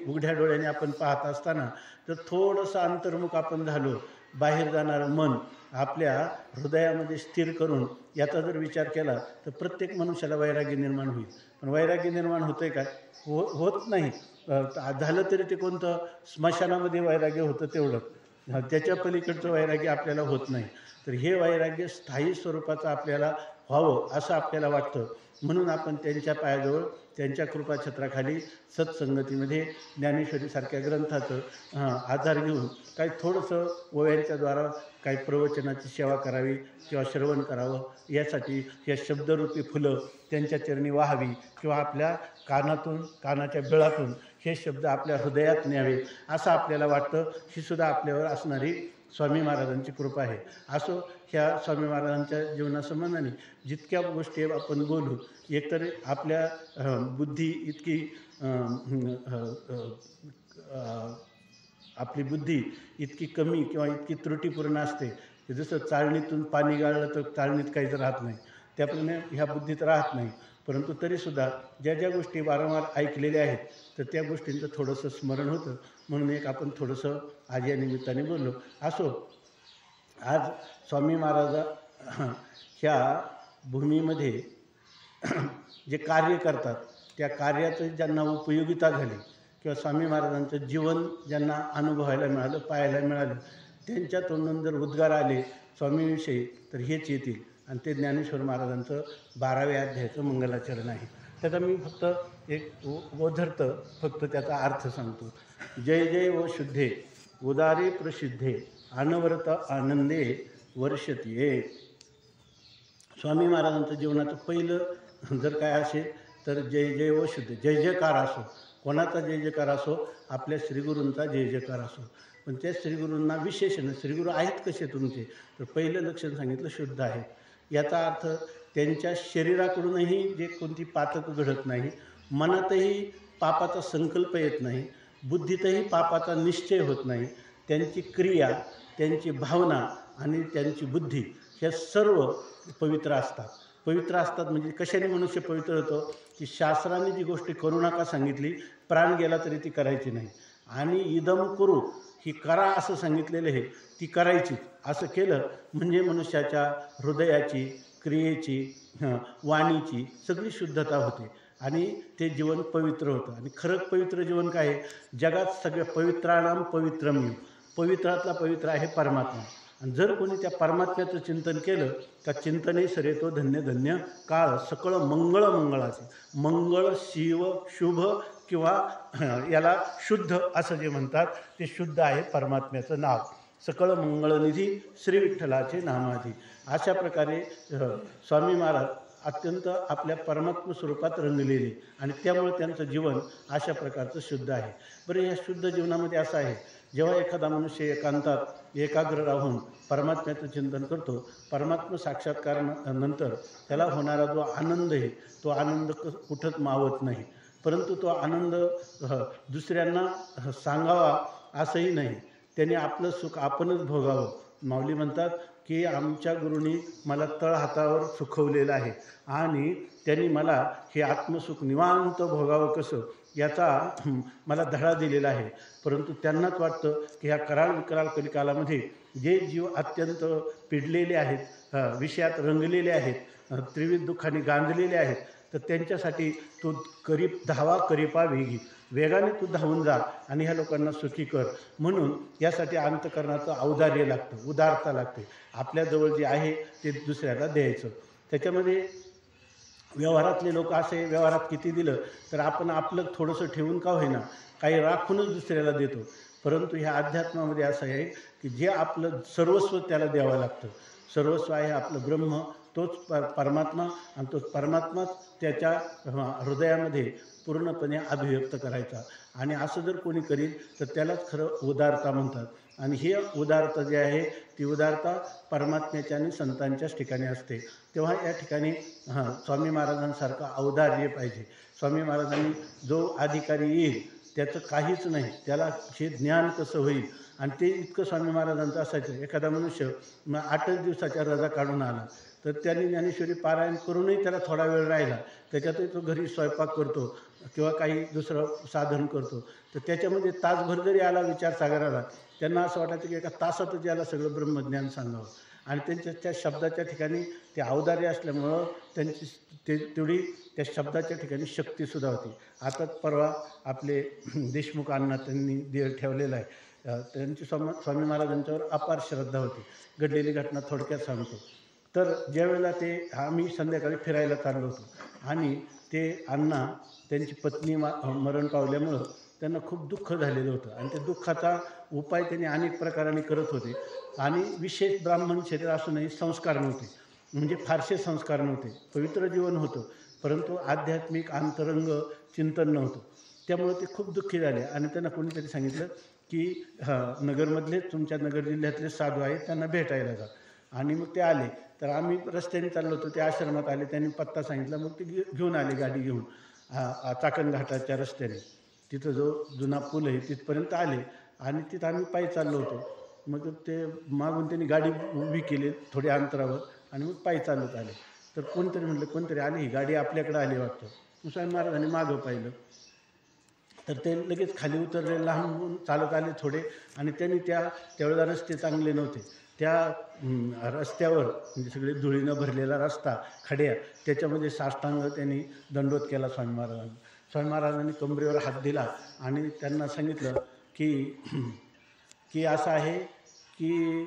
उघड्या डोळ्याने आपण पाहत असताना तर थोडंसं अंतर्मुख आपण झालो, बाहेर जाणारं मन आपल्या हृदयामध्ये स्थिर करून याचा जर विचार केला तर प्रत्येक मनुष्याला वैराग्य निर्माण होईल. पण वैराग्य निर्माण होतंय काय? होत नाही. झालं तरी ते कोणतं स्मशानामध्ये वैराग्य होतं तेवढं, त्याच्या पलीकडचं वैराग्य आपल्याला होत नाही. तर हे वैराग्य स्थायी स्वरूपाचं आपल्याला व्हावं असं आपल्याला वाटतं. म्हणून आपण त्यांच्या पायाजवळ त्यांच्या कृपाछत्राखाली सत्संगतीमध्ये ज्ञानेश्वरीसारख्या ग्रंथाचं आधार घेऊन काही थोडंसं ओव्यांच्याद्वारा काही प्रवचनाची सेवा करावी किंवा श्रवण करावं, यासाठी या शब्दरूपी फुलं त्यांच्या चरणी वाहावी किंवा आपल्या कानाच्या बिळातून हे शब्द आपल्या हृदयात न्यावे असं आपल्याला वाटतं. ही सुद्धा आपल्यावर असणारी स्वामी महाराजांची कृपा आहे. असो, ह्या स्वामी महाराजांच्या जीवनासंबंधाने जितक्या गोष्टी आपण बोलू, एकतर आपल्या बुद्धी इतकी आपली बुद्धी इतकी कमी किंवा इतकी त्रुटीपूर्ण असते की जसं चाळणीतून पाणी गाळलं तर चाळणीत काहीच राहत नाही, त्याप्रमाणे ह्या बुद्धीत राहत नाही. परंतु तरीसुद्धा ज्या ज्या गोष्टी वारंवार ऐकलेल्या आहेत तर त्या गोष्टींचं थोडंसं स्मरण होतं, म्हणून एक आपण थोडंसं आज या निमित्ताने बोललो. असो, आज स्वामी महाराज ह्या भूमीमध्ये जे कार्य करतात त्या कार्याचं ज्यांना उपयोगिता झाली किंवा स्वामी महाराजांचं जीवन ज्यांना अनुभवायला मिळालं, पाहायला मिळालं, त्यांच्या तोंडून जर उद्गार आले स्वामीविषयी तर हेच येतील, आणि ते ज्ञानेश्वर महाराजांचं 12व्या अध्यायाचं मंगलाचरण आहे. त्याचा मी फक्त एक ओझरत फक्त त्याचा अर्थ सांगतो. जय जय व शुद्धे उदारे प्रसिद्धे अनवरत आनंदे वर्षतीये. स्वामी महाराजांचं जीवनाचं पहिलं जर काय असेल तर जय जय व शुद्धे, जय जयकार असो, कोणाचा जय जयकार असो, आपल्या श्रीगुरूंचा जय जयकार असो. पण त्या श्रीगुरूंना विशेषण, श्रीगुरू आहेत कसे तुमचे, तर पहिलं लक्षण सांगितलं शुद्ध आहे. याचा अर्थ त्यांच्या शरीराकडूनही जे कोणती पातक घडत नाही, मनातही पापाचा संकल्प येत नाही, बुद्धीतही पापाचा निश्चय होत नाही, त्यांची क्रिया, त्यांची भावना आणि त्यांची बुद्धी ह्या सर्व पवित्र असतात. पवित्र असतात म्हणजे कशाने मनुष्य पवित्र होतो की शास्त्राने जी गोष्टी करू नका सांगितली, प्राण गेला तरी ती करायची नाही, आणि इदम करू ही करा असं सांगितलेलं आहे ती करायची. असं केलं म्हणजे मनुष्याच्या हृदयाची, क्रियेची, वाणीची सगळी शुद्धता होते आणि ते जीवन पवित्र होतं. आणि खरं पवित्र जीवन काय आहे, जगात सगळ्या पवित्राणाम पवित्रम्य, पवित्रातला पवित्र आहे परमात्मा. आणि जर कोणी त्या परमात्म्याचं चिंतन केलं तर चिंतने सरेतो धन्य धन्य काळ सकळ मंगळ मंगळाचे. मंगळ, शिव, शुभ किंवा याला शुद्ध असं जे म्हणतात ते शुद्ध आहे परमात्म्याचं नाव. सकळ मंगळनिधी श्री विठ्ठलाचे नामाधी. अशा प्रकारे स्वामी महाराज अत्यंत आपल्या परमात्म स्वरूपात रंगलेले आणि त्यामुळे त्यांचं जीवन अशा प्रकारचं शुद्ध आहे. बरं, या शुद्ध जीवनामध्ये असं आहे, जेव्हा एखादा मनुष्य एकांतात एकाग्र राहून परमात्म्याचं चिंतन करतो, परमात्मा साक्षात्कार नंतर त्याला होणारा जो आनंद आहे तो आनंद कुठंच मावत नाही. परंतु तो आनंद दुसऱ्यांना सांगावा असंही नाही, त्याने आपलं सुख आपणच भोगावं. माऊली म्हणतात की आमच्या गुरूंनी मला तळ हातावर सुखवलेलं आहे आणि त्यांनी मला हे आत्मसुख निवांत भोगावं कसं याचा मला धडा दिलेला आहे. परंतु त्यांनाच वाटतं की ह्या कराळ विकराळ कलिकालामध्ये जे जीव अत्यंत पिडलेले आहेत, विषयात रंगलेले आहेत, त्रिविध दुःखाने गांधलेले आहेत, तर त्यांच्यासाठी तो धावा करीपा वेगी, वेगाने तू धावून जा आणि ह्या लोकांना सुखी कर. म्हणून यासाठी अंतकरणाचं औदार्य लागतं, उदारता लागते. आपल्याजवळ जे आहे ते दुसऱ्याला द्यायचं. त्याच्यामध्ये व्यवहारातले लोक असे, व्यवहारात किती दिलं तर आपण आपलं थोडंसं ठेवून का होईना काही राखूनच दुसऱ्याला देतो. परंतु ह्या अध्यात्मामध्ये असं आहे की जे आपलं सर्वस्व त्याला द्यावं लागतं. सर्वस्व आहे आपलं ब्रह्म, तोच परमात्मा, आणि तोच परमात्माच त्याच्या हृदयामध्ये पूर्णपणे अभिव्यक्त करायचा. आणि असं जर कोणी करील तर त्यालाच खरं उदारता म्हणतात. आणि ही उदारता जी आहे ती उदारता परमात्म्याच्या आणि संतांच्याच ठिकाणी असते. तेव्हा या ठिकाणी स्वामी महाराजांसारखं औदार्य पाहिजे. स्वामी महाराजांनी जो अधिकारी येईल त्याचं काहीच नाही, त्याला हे ज्ञान कसं होईल, आणि ते इतकं स्वामी महाराजांचं असायचं. एखादा मनुष्य 8च दिवसाच्या रजा काढून आला तर त्यांनी ज्ञानेश्वरी पारायण करूनही त्याला थोडा वेळ राहिला, त्याच्यातही तो घरी स्वयंपाक करतो किंवा काही दुसरं साधन करतो, तर त्याच्यामध्ये तासभर जरी आला विचारसागराला, त्यांना असं वाटायचं की एका तासातच याला सगळं ब्रह्मज्ञान सांगावं. आणि त्यांच्या त्या शब्दाच्या ठिकाणी ते औदार्य असल्यामुळं त्यांची तेवढी त्या शब्दाच्या ठिकाणी शक्तीसुद्धा होती. आता परवा आपले देशमुख अण्णा त्यांनी ठेवलेला आहे, त्यांची स्वामी महाराजांच्यावर अपार श्रद्धा होती. घडलेली घटना थोडक्यात सांगतो. तर ज्यावेळेला आम्ही संध्याकाळी फिरायला चाललो होतो आणि ते अण्णा त्यांची पत्नी मरण पावल्यामुळं त्यांना खूप दुःख झालेलं होतं आणि त्या दुःखाचा उपाय त्यांनी अनेक प्रकाराने करत होते. आणि विशेष ब्राह्मण शरीर असूनही संस्कार नव्हते, म्हणजे फारसे संस्कार नव्हते, पवित्र जीवन होतं, परंतु आध्यात्मिक अंतरंग चिंतन नव्हतं. त्यामुळे ते खूप दुःखी झाले आणि त्यांना कोणीतरी सांगितलं की नगरमधले तुमच्या नगर जिल्ह्यातले साधू आहेत त्यांना भेटायला जा. आणि मग ते आले. तर आम्ही रस्त्याने चाललो होतो, ते आश्रमात आले, त्यांनी पत्ता सांगितला. मग ते घेऊन आले गाडी घेऊन चाकण घाटाच्या रस्त्याने, तिथं जो जुना पूल आहे तिथपर्यंत आले. आणि तिथं आम्ही पायी चाललो होतो. मग ते मागून त्यांनी गाडी उभी केली थोड्या अंतरावर आणि मग पायी चालत आले. तर कोणतरी म्हटलं कोणतरी आली, ही गाडी आपल्याकडे आली वाटतं. स्वामी महाराजांनी मागं पाहिलं तर ते लगेच खाली उतरले, लांबून चालत आले थोडे. आणि त्यांनी त्यावेळेला रस्ते चांगले नव्हते, त्या रस्त्यावर म्हणजे सगळे धुळीनं भरलेला रस्ता, खड्या, त्याच्यामध्ये साष्टांग त्यांनी दंडवत केला स्वामी महाराजांनी. स्वामी महाराजांनी कमरेवर हात दिला आणि त्यांना सांगितलं की असं आहे की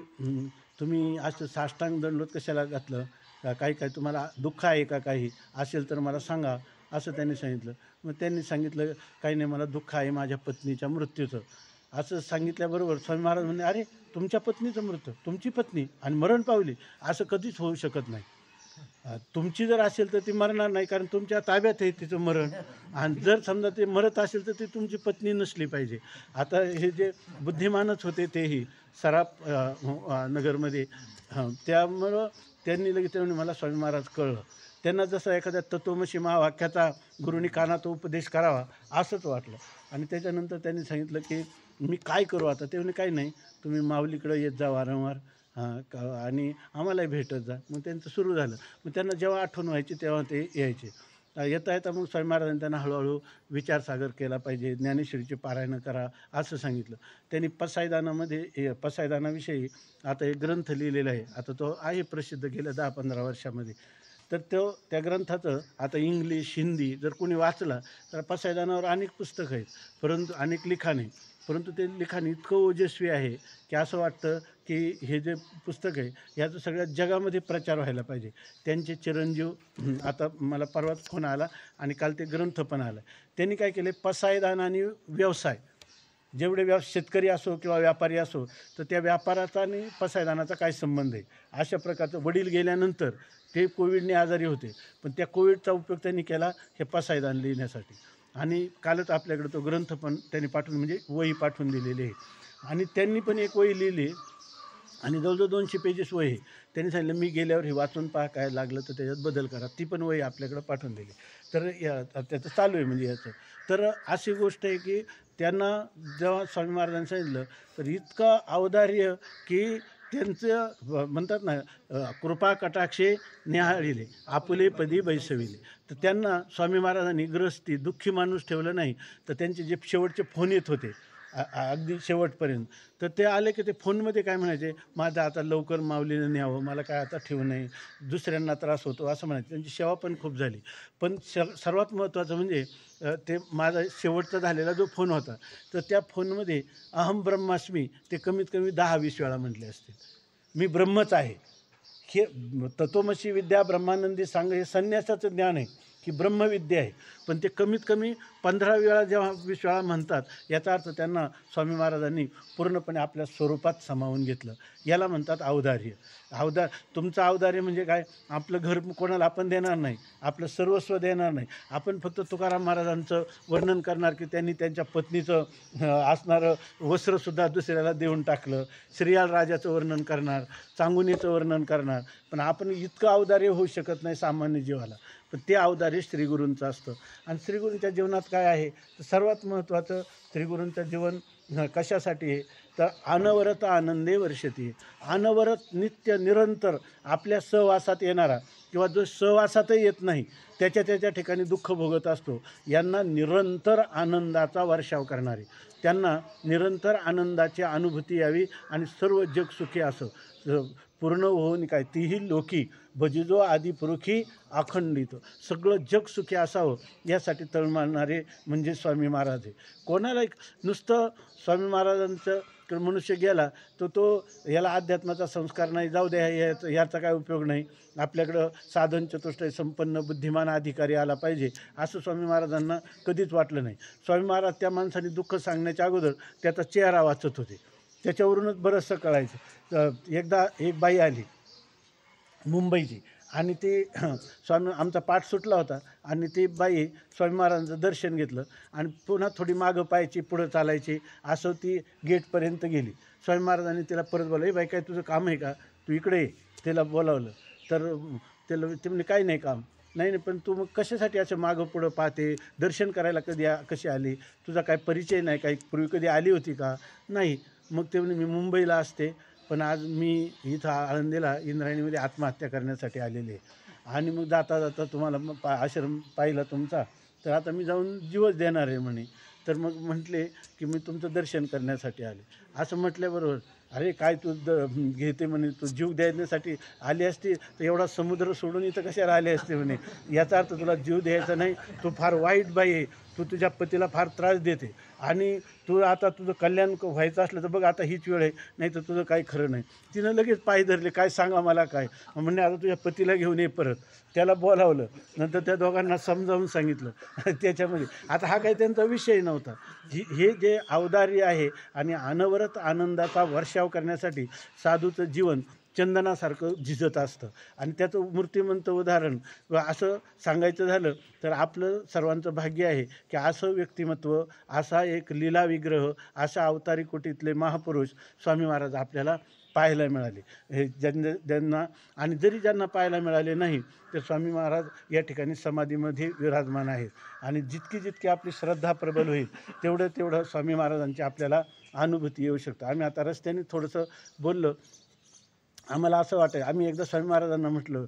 तुम्ही असं साष्टांग दंडवत कशाला घातलं, काही तुम्हाला दुःख आहे का, काही असेल तर मला सांगा, असं त्यांनी सांगितलं. मग त्यांनी सांगितलं काही नाही, मला दुःख आहे माझ्या पत्नीच्या मृत्यूचं. असं सांगितल्याबरोबर स्वामी महाराज म्हणले, अरे तुमच्या पत्नीचं मृत्यू, तुमची पत्नी आणि मरण पावली, असं कधीच होऊ शकत नाही. तुमची जर असेल तर ती मरणार नाही, कारण तुमच्या ताब्यात आहे तिचं मरण. आणि जर समजा ते मरत असेल तर ती तुमची पत्नी नसली पाहिजे. आता हे जे बुद्धिमानच होते तेही सराफ नगरमध्ये, त्यामुळं त्यांनी लगेच मला स्वामी महाराज कळलं. त्यांना जसं एखाद्या तत्वमसी महावाक्याचा गुरुनी कानात उपदेश करावा असंच वाटलं. आणि त्याच्यानंतर त्यांनी सांगितलं की मी काय करू आता. ते म्हणे काही नाही, तुम्ही माऊलीकडं येत जा वारंवार आणि आम्हालाही भेटत जा. मग त्यांचं सुरू झालं. मग त्यांना जेव्हा आठवण व्हायची तेव्हा ते यायचे. येता येता मग स्वामी महाराजांनी त्यांना हळूहळू विचारसागर केला पाहिजे, ज्ञानेश्वरीचे पारायण करा असं सांगितलं. त्यांनी पसायदानाविषयी आता एक ग्रंथ लिहिलेला आहे. आता तो आहे प्रसिद्ध गेल्या 10-15 वर्षामध्ये. तर त्या ग्रंथाचं आता इंग्लिश, हिंदी जर कोणी वाचला तर पसायदानावर अनेक पुस्तकं आहेत, परंतु अनेक लिखाण आहे. परंतु ते लिखाण इतकं ओजस्वी आहे की असं वाटतं की हे जे पुस्तक आहे याचा सगळ्या जगामध्ये प्रचार व्हायला पाहिजे. त्यांचे चिरंजीव आता मला परवाच फोन आला आणि काल ते ग्रंथ पण आला. त्यांनी काय केले, पसायदान आणि व्यवसाय, जेवढे शेतकरी असो किंवा व्यापारी असो, तर त्या व्यापाराचा आणि पसायदानाचा काय संबंध आहे, अशा प्रकारचं. वडील गेल्यानंतर ते कोविडने आजारी होते, पण त्या कोविडचा उपयोग त्यांनी केला हे पसायदान लिहिण्यासाठी. आणि कालच आपल्याकडे तो ग्रंथ पण त्यांनी पाठवून, म्हणजे वही पाठवून दिलेली आहे. आणि त्यांनी पण एक वही लिहिली आणि जवळजवळ 200 पेजेस वही आहे. त्यांनी सांगितलं मी गेल्यावर हे वाचून पहा, काय लागलं तर त्याच्यात बदल करा. ती पण वही आपल्याकडं पाठवून दिली. तर त्याचं चालू आहे म्हणजे याचं. तर अशी गोष्ट आहे की त्यांना जेव्हा स्वामी महाराजांनी सांगितलं तर इतकं औदार्य की त्यांचं म्हणतात ना, कृपा कटाक्षे न्याहाळिले आपुले पदी बैसविले. तर त्यांना स्वामी महाराजांनी ग्रस्ती दुःखी माणूस ठेवलं नाही. तर त्यांचे जे शेवटचे फोन येत होते अगदी शेवटपर्यंत, तर ते आले की ते फोनमध्ये काय म्हणायचे, माझं आता लवकर माऊलीनं न्यावं, मला काय आता ठेवू नये, दुसऱ्यांना त्रास होतो असं म्हणायचं. त्यांची सेवा पण खूप झाली. पण सर्वात महत्त्वाचं म्हणजे ते माझा शेवटचा झालेला जो फोन होता, तर त्या फोनमध्ये अहम ब्रह्मास्मी ते कमीत कमी 10-20 वेळा म्हटले असतील. मी ब्रह्मच आहे. हे तत्वमसी विद्या ब्रह्मानंदी सांग हे संन्यासाचं ज्ञान आहे की ब्रह्मविद्या आहे. पण ते कमीत कमी 15 वेळा जेव्हा 20 वेळा म्हणतात, याचा अर्थ त्यांना स्वामी महाराजांनी पूर्णपणे आपल्या स्वरूपात सामावून घेतलं. याला म्हणतात औदार्य. तुमचं औदार्य म्हणजे काय, आपलं घर कोणाला आपण देणार नाही, आपलं सर्वस्व देणार नाही. आपण फक्त तुकाराम महाराजांचं वर्णन करणार की त्यांनी त्यांच्या पत्नीचं असणारं वस्त्रसुद्धा दुसऱ्याला देऊन टाकलं, श्रीयाळ राजाचं वर्णन करणार, चांगुनीचं वर्णन करणार. पण आपण इतकं औदार्य होऊ शकत नाही सामान्य जीवाला. पण ते औदार्य श्रीगुरूंचं असतं. आणि श्रीगुरूंच्या जीवनात काय आहे, तर सर्वात महत्त्वाचं श्रीगुरूंचं जीवन कशासाठी आहे, तर अनवरत आनंदे वर्षती. अनवरत नित्य निरंतर आपल्या सहवासात येणारा किंवा जो सहवासातही येत नाही त्याच्या ठिकाणी दुःख भोगत असतो, यांना निरंतर आनंदाचा वर्षाव करणारे, त्यांना निरंतर आनंदाची अनुभूती यावी आणि सर्व जग सुखी असं पूर्ण होऊन काय तीही लोकी भजिजो आदी पुरुखी अखंडित, सगळं जग सुखी असावं यासाठी तळमळणारे म्हणजे स्वामी महाराज आहे. कोणाला नुसतं स्वामी महाराजांचं मनुष्य गेला तर तो याला अध्यात्माचा संस्कार नाही, जाऊ द्या याचा काय उपयोग नाही, आपल्याकडं साधन चतुष्टय संपन्न बुद्धिमान अधिकारी आला पाहिजे असं स्वामी महाराजांना कधीच वाटलं नाही. स्वामी महाराज त्या माणसाने दुःख सांगण्याच्या अगोदर त्याचा चेहरा वाचत होते, त्याच्यावरूनच बरंचसं कळायचं. एकदा एक बाई आली मुंबईची आणि ती स्वामी आमचा पाठ सुटला होता आणि ती बाई स्वामी महाराजांचं दर्शन घेतलं आणि पुन्हा थोडी मागं पाहायची पुढं चालायची असं ती गेटपर्यंत गेली. स्वामी महाराजांनी तिला परत बोलवलं, बाई काय तुझं काम आहे का, तू इकडे ये. तिला बोलावलं तर त्याला ते म्हणजे काही नाही काम, नाही नाही पण तू मग कशासाठी असं मागं पुढं पाहते, दर्शन करायला कशी आली, तुझा काय परिचय नाही, काही पूर्वी कधी आली होती का, नाही. मग ते म्हणे मी मुंबईला असते पण आज मी इथं आळंदीला इंद्रायणीमध्ये आत्महत्या करण्यासाठी आलेले आहे आणि मग जाता जाता तुम्हाला आश्रम पाहिला तुमचा तर आता मी जाऊन जीवच देणार आहे म्हणे. तर मग म्हटले की मी तुमचं दर्शन करण्यासाठी आले. असं म्हटल्याबरोबर अरे काय तू घेते म्हणे, तू जीव देण्यासाठी आली असती तर एवढा समुद्र सोडून इथं कशाला आले असते म्हणे. याचा अर्थ तुला जीव द्यायचा नाही, तू फार वाईट बाई आहे, तू तुझ्या पतीला फार त्रास देते आणि तू आता तुझं कल्याण व्हायचं असलं तर बघ आता हीच वेळ आहे, नाही तर तुझं काही खरं नाही. तिनं लगेच पाय धरले, काय सांगा मला काय म्हणजे आता तुझ्या पतीला घेऊन ये परत. त्याला बोलावलं, नंतर त्या दोघांना समजावून सांगितलं त्याच्यामध्ये. आता हा काही त्यांचा विषय नव्हता. हे जे औदार्य आहे आणि अनवरत आनंदाचा वर्षाव करण्यासाठी साधूचं जीवन चंदनासारखं झिजत असतं आणि त्याचं मूर्तिमंत उदाहरण असं सांगायचं झालं तर आपलं सर्वांचं भाग्य आहे की असं व्यक्तिमत्व, असा एक लीला विग्रह, अशा अवतारी कोटीतले महापुरुष स्वामी महाराज आपल्याला पाहायला मिळाले. हे ज्यांना आणि जरी ज्यांना पाहायला मिळाले नाही तर स्वामी महाराज या ठिकाणी समाधीमध्ये विराजमान आहेत आणि जितकी आपली श्रद्धा प्रबल होईल तेवढं स्वामी महाराजांची आपल्याला अनुभूती येऊ शकतं. आम्ही आता रस्त्याने थोडंसं बोललो, आम्हाला असं वाटतं, आम्ही एकदा स्वामी महाराजांना म्हटलं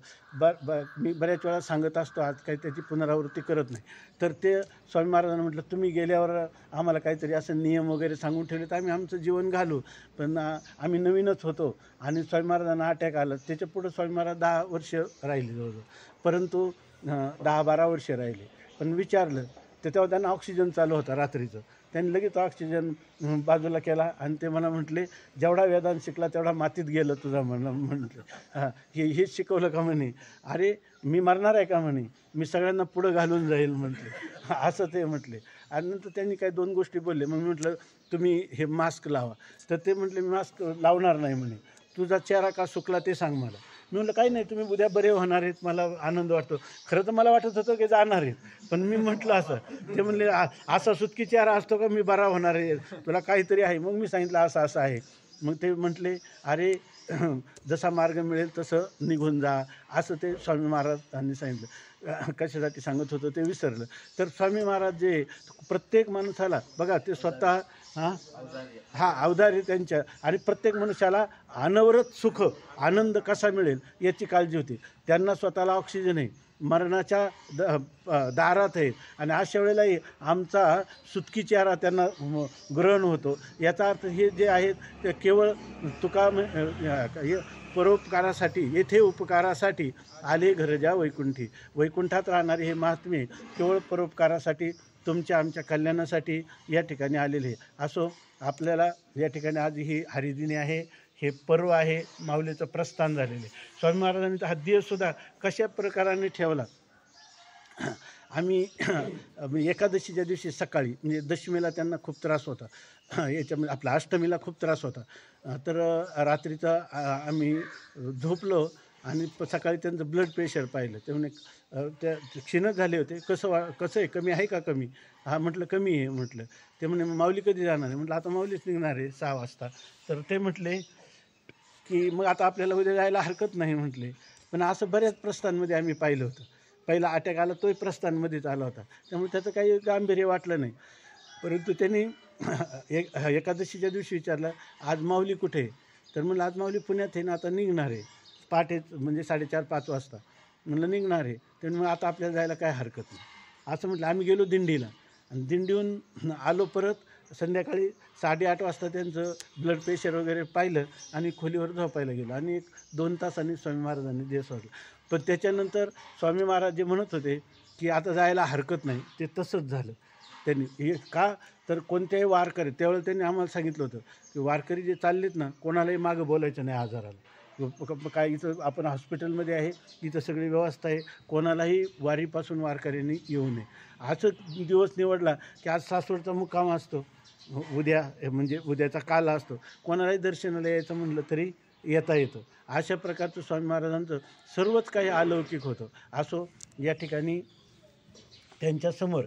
मी बऱ्याच वेळा सांगत असतो, आज काही त्याची पुनरावृत्ती करत नाही. तर ते स्वामी महाराजांना म्हटलं तुम्ही गेल्यावर आम्हाला काहीतरी असं नियम वगैरे सांगून ठेवले तर आम्ही आमचं जीवन घालू. पण आम्ही नवीनच होतो आणि स्वामी महाराजांना अटॅक आला. त्याच्या पुढं स्वामी महाराज 10 वर्ष राहिले जवळजवळ, परंतु 10-12 वर्ष राहिले. पण विचारलं तर तेव्हा त्यांना ऑक्सिजन चालू होता रात्रीचं. त्यांनी लगेच ऑक्सिजन बाजूला केला आणि ते मला म्हटले जेवढा वेदांत शिकला तेवढा मातीत गेलं तुझा म्हटलं. हेच शिकवलं का म्हणे. अरे मी मरणार आहे का म्हणे, मी सगळ्यांना पुढं घालून जाईल म्हटले. असं ते म्हटले. आणि नंतर त्यांनी काही 2 गोष्टी बोलले. मग मी म्हटलं तुम्ही हे मास्क लावा. तर ते म्हटले मी मास्क लावणार नाही म्हणे, तुझा चेहरा का सुकला ते सांग मला. मी म्हटलं काही नाही, तुम्ही उद्या बरे होणार आहेत, मला आनंद वाटतो. खरं तर मला वाटत होतं की जाणार आहेत, पण मी म्हटलं असं. ते म्हणले असा सुटकी चेहरा असतो का मी बरा होणार आहे, तुला काहीतरी आहे. मग मी सांगितलं असं आहे. मग ते म्हटले अरे जसा मार्ग मिळेल तसं निघून जा, असं ते स्वामी महाराजांनी सांगितलं. कशासाठी सांगत होतं ते विसरलं. तर स्वामी महाराज जे प्रत्येक माणसाला बघा ते स्वतः अवधारी त्यांच्या आणि प्रत्येक मनुष्याला अनवरत सुख आनंद कसा मिळेल याची काळजी होती. त्यांना स्वतःला ऑक्सिजन आहे, मरणाच्या दारात आहे आणि अशा वेळेलाही आमचा सुटकी चेहरा त्यांना ग्रहण होतो. याचा अर्थ हे जे आहेत ते केवळ परोपकारासाठी, येथे उपकारासाठी आले घर ज्या वैकुंठी. वैकुंठात राहणारे हे महात्मे केवळ परोपकारासाठी, तुमच्या आमच्या कल्याणासाठी या ठिकाणी आलेले. असो आपल्याला या ठिकाणी आज ही हरिदिनी आहे, हे पर्व आहे, माऊलीचं प्रस्थान झालेले. स्वामी महाराजांनी तर हा दिवससुद्धा कशा प्रकाराने ठेवला. आम्ही एकादशीच्या दिवशी सकाळी म्हणजे दशमीला त्यांना खूप त्रास होता, याच्यामध्ये आपला अष्टमीला खूप त्रास होता. तर रात्रीचा आम्ही झोपलो आणि सकाळी त्यांचं ब्लड प्रेशर पाहिलं. ते म्हणे त्या क्षीणच झाले होते. कसं आहे, कमी आहे का कमी. हा म्हटलं कमी आहे म्हटलं. ते म्हणे माऊली कधी जाणार आहे म्हटलं आता माऊलीच निघणार आहे 6 वाजता. तर ते म्हटले की मग आता आपल्याला उद्या जायला हरकत नाही म्हटले. पण असं बऱ्याच प्रस्थानमध्ये आम्ही पाहिलं होतं. पहिला अटॅक आला तोही प्रस्थानमध्येच आला होता, त्यामुळे त्याचं काही गांभीर्य वाटलं नाही. परंतु त्यांनी एकादशीच्या दिवशी विचारलं आज माऊली कुठे आहे. तर म्हणलं आज माऊली पुण्यात आहे ना, आता निघणार आहे पहाटे म्हणजे 4:30-5 वाजता. म्हणलं निघणार आहे. तर मग आता आपल्याला जायला काय हरकत नाही असं म्हटलं. आम्ही गेलो दिंडीला आणि दिंडीहून आलो परत संध्याकाळी 8:30 वाजता त्यांचं ब्लड प्रेशर वगैरे पाहिलं आणि खोलीवर झोपायला गेलो आणि 1-2 तासांनी स्वामी महाराजांनी देह सोडला. पण त्याच्यानंतर स्वामी महाराज जे म्हणत होते की आता जायला हरकत नाही, ते तसंच झालं. त्यांनी हे का तर कोणत्याही वारकरी, त्यावेळेला त्यांनी आम्हाला सांगितलं होतं की वारकरी जे चाललेत ना कोणालाही मागं बोलायचं नाही आजाराला. काय इथं आपण हॉस्पिटलमध्ये आहे, इथं सगळी व्यवस्था आहे, कोणालाही वारीपासून वारकऱ्यांनी येऊ नये. असं दिवस निवडला की आज सासवडचा मुक्काम असतो, उद्या म्हणजे उद्याचा काल असतो, कोणालाही दर्शनाला यायचं म्हणलं तरी येता येतं. अशा प्रकारचं स्वामी महाराजांचं सर्वच काही अलौकिक होतं. असो, या ठिकाणी त्यांच्यासमोर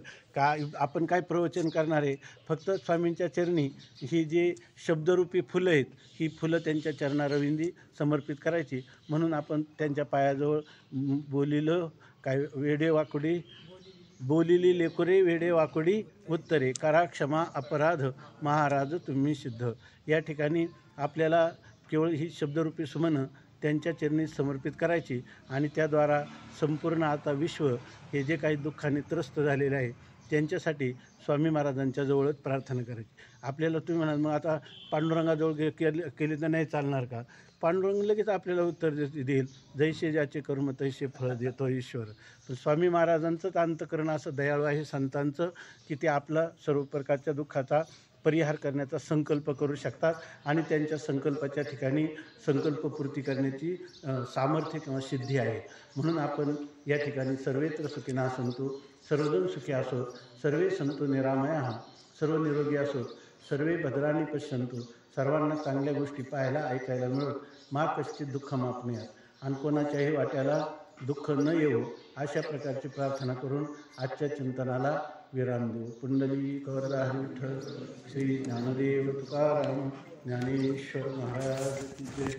आपण काय प्रवचन करणार आहे, फक्त स्वामींच्या चरणी ही जी शब्दरूपी फुलं आहेत, ही फुलं त्यांच्या चरणारविंदी समर्पित करायची. म्हणून आपण त्यांच्या पायाजवळ बोलिलं काय वेडे वाकुडी बोलिली लेकुरे वेडे वाकुडी उत्तरे करा क्षमा अपराध महाराज तुम्ही सिद्ध. या ठिकाणी आपल्याला केवळ ही शब्दरूपी सुमनं त्यांच्या चरणी समर्पित करायची आणि त्याद्वारा संपूर्ण आता विश्व हे जे काही दुःखाने त्रस्त झालेले आहे त्यांच्यासाठी स्वामी महाराजांच्या जवळच प्रार्थना करायची. आपल्याला तुम्ही म्हणाल मग आता पांडुरंगाजवळ केली तर नाही चालणार का? पांडुरंग लगेच आपल्याला उत्तर देईल, जैसे ज्याचे कर्म तैसे फळ देतो ईश्वर. पण स्वामी महाराजांचंच अंतकरण असं दयाळू आहे संतांचं की ते आपला सर्व प्रकारच्या दुःखाचा परिहार करण्याचा संकल्प करू शकतात आणि त्यांच्या संकल्पाच्या ठिकाणी संकल्पपूर्ती करण्याची सामर्थ्य किंवा सिद्धी आहे. म्हणून आपण या ठिकाणी सर्वेत्र सुखिनः सन्तु सर्वजण सुखी असो, सर्वे सन्तु निरामयाः, सर्व निरोगी असो, सर्वे भद्राणी पश्यन्तु, सर्वांना चांगल्या गोष्टी पाहायला ऐकायला मिळत, मा कश्चित दुःख मापण्यात आणि कोणाच्याही वाट्याला दुःख न येवो अशा प्रकारची प्रार्थना करून आजच्या चिंतनाला विराम देऊ. पुंडलिक वरदा विठ्ठल श्री ज्ञानदेव तुकाराम ज्ञानेश्वर महाराज की जय.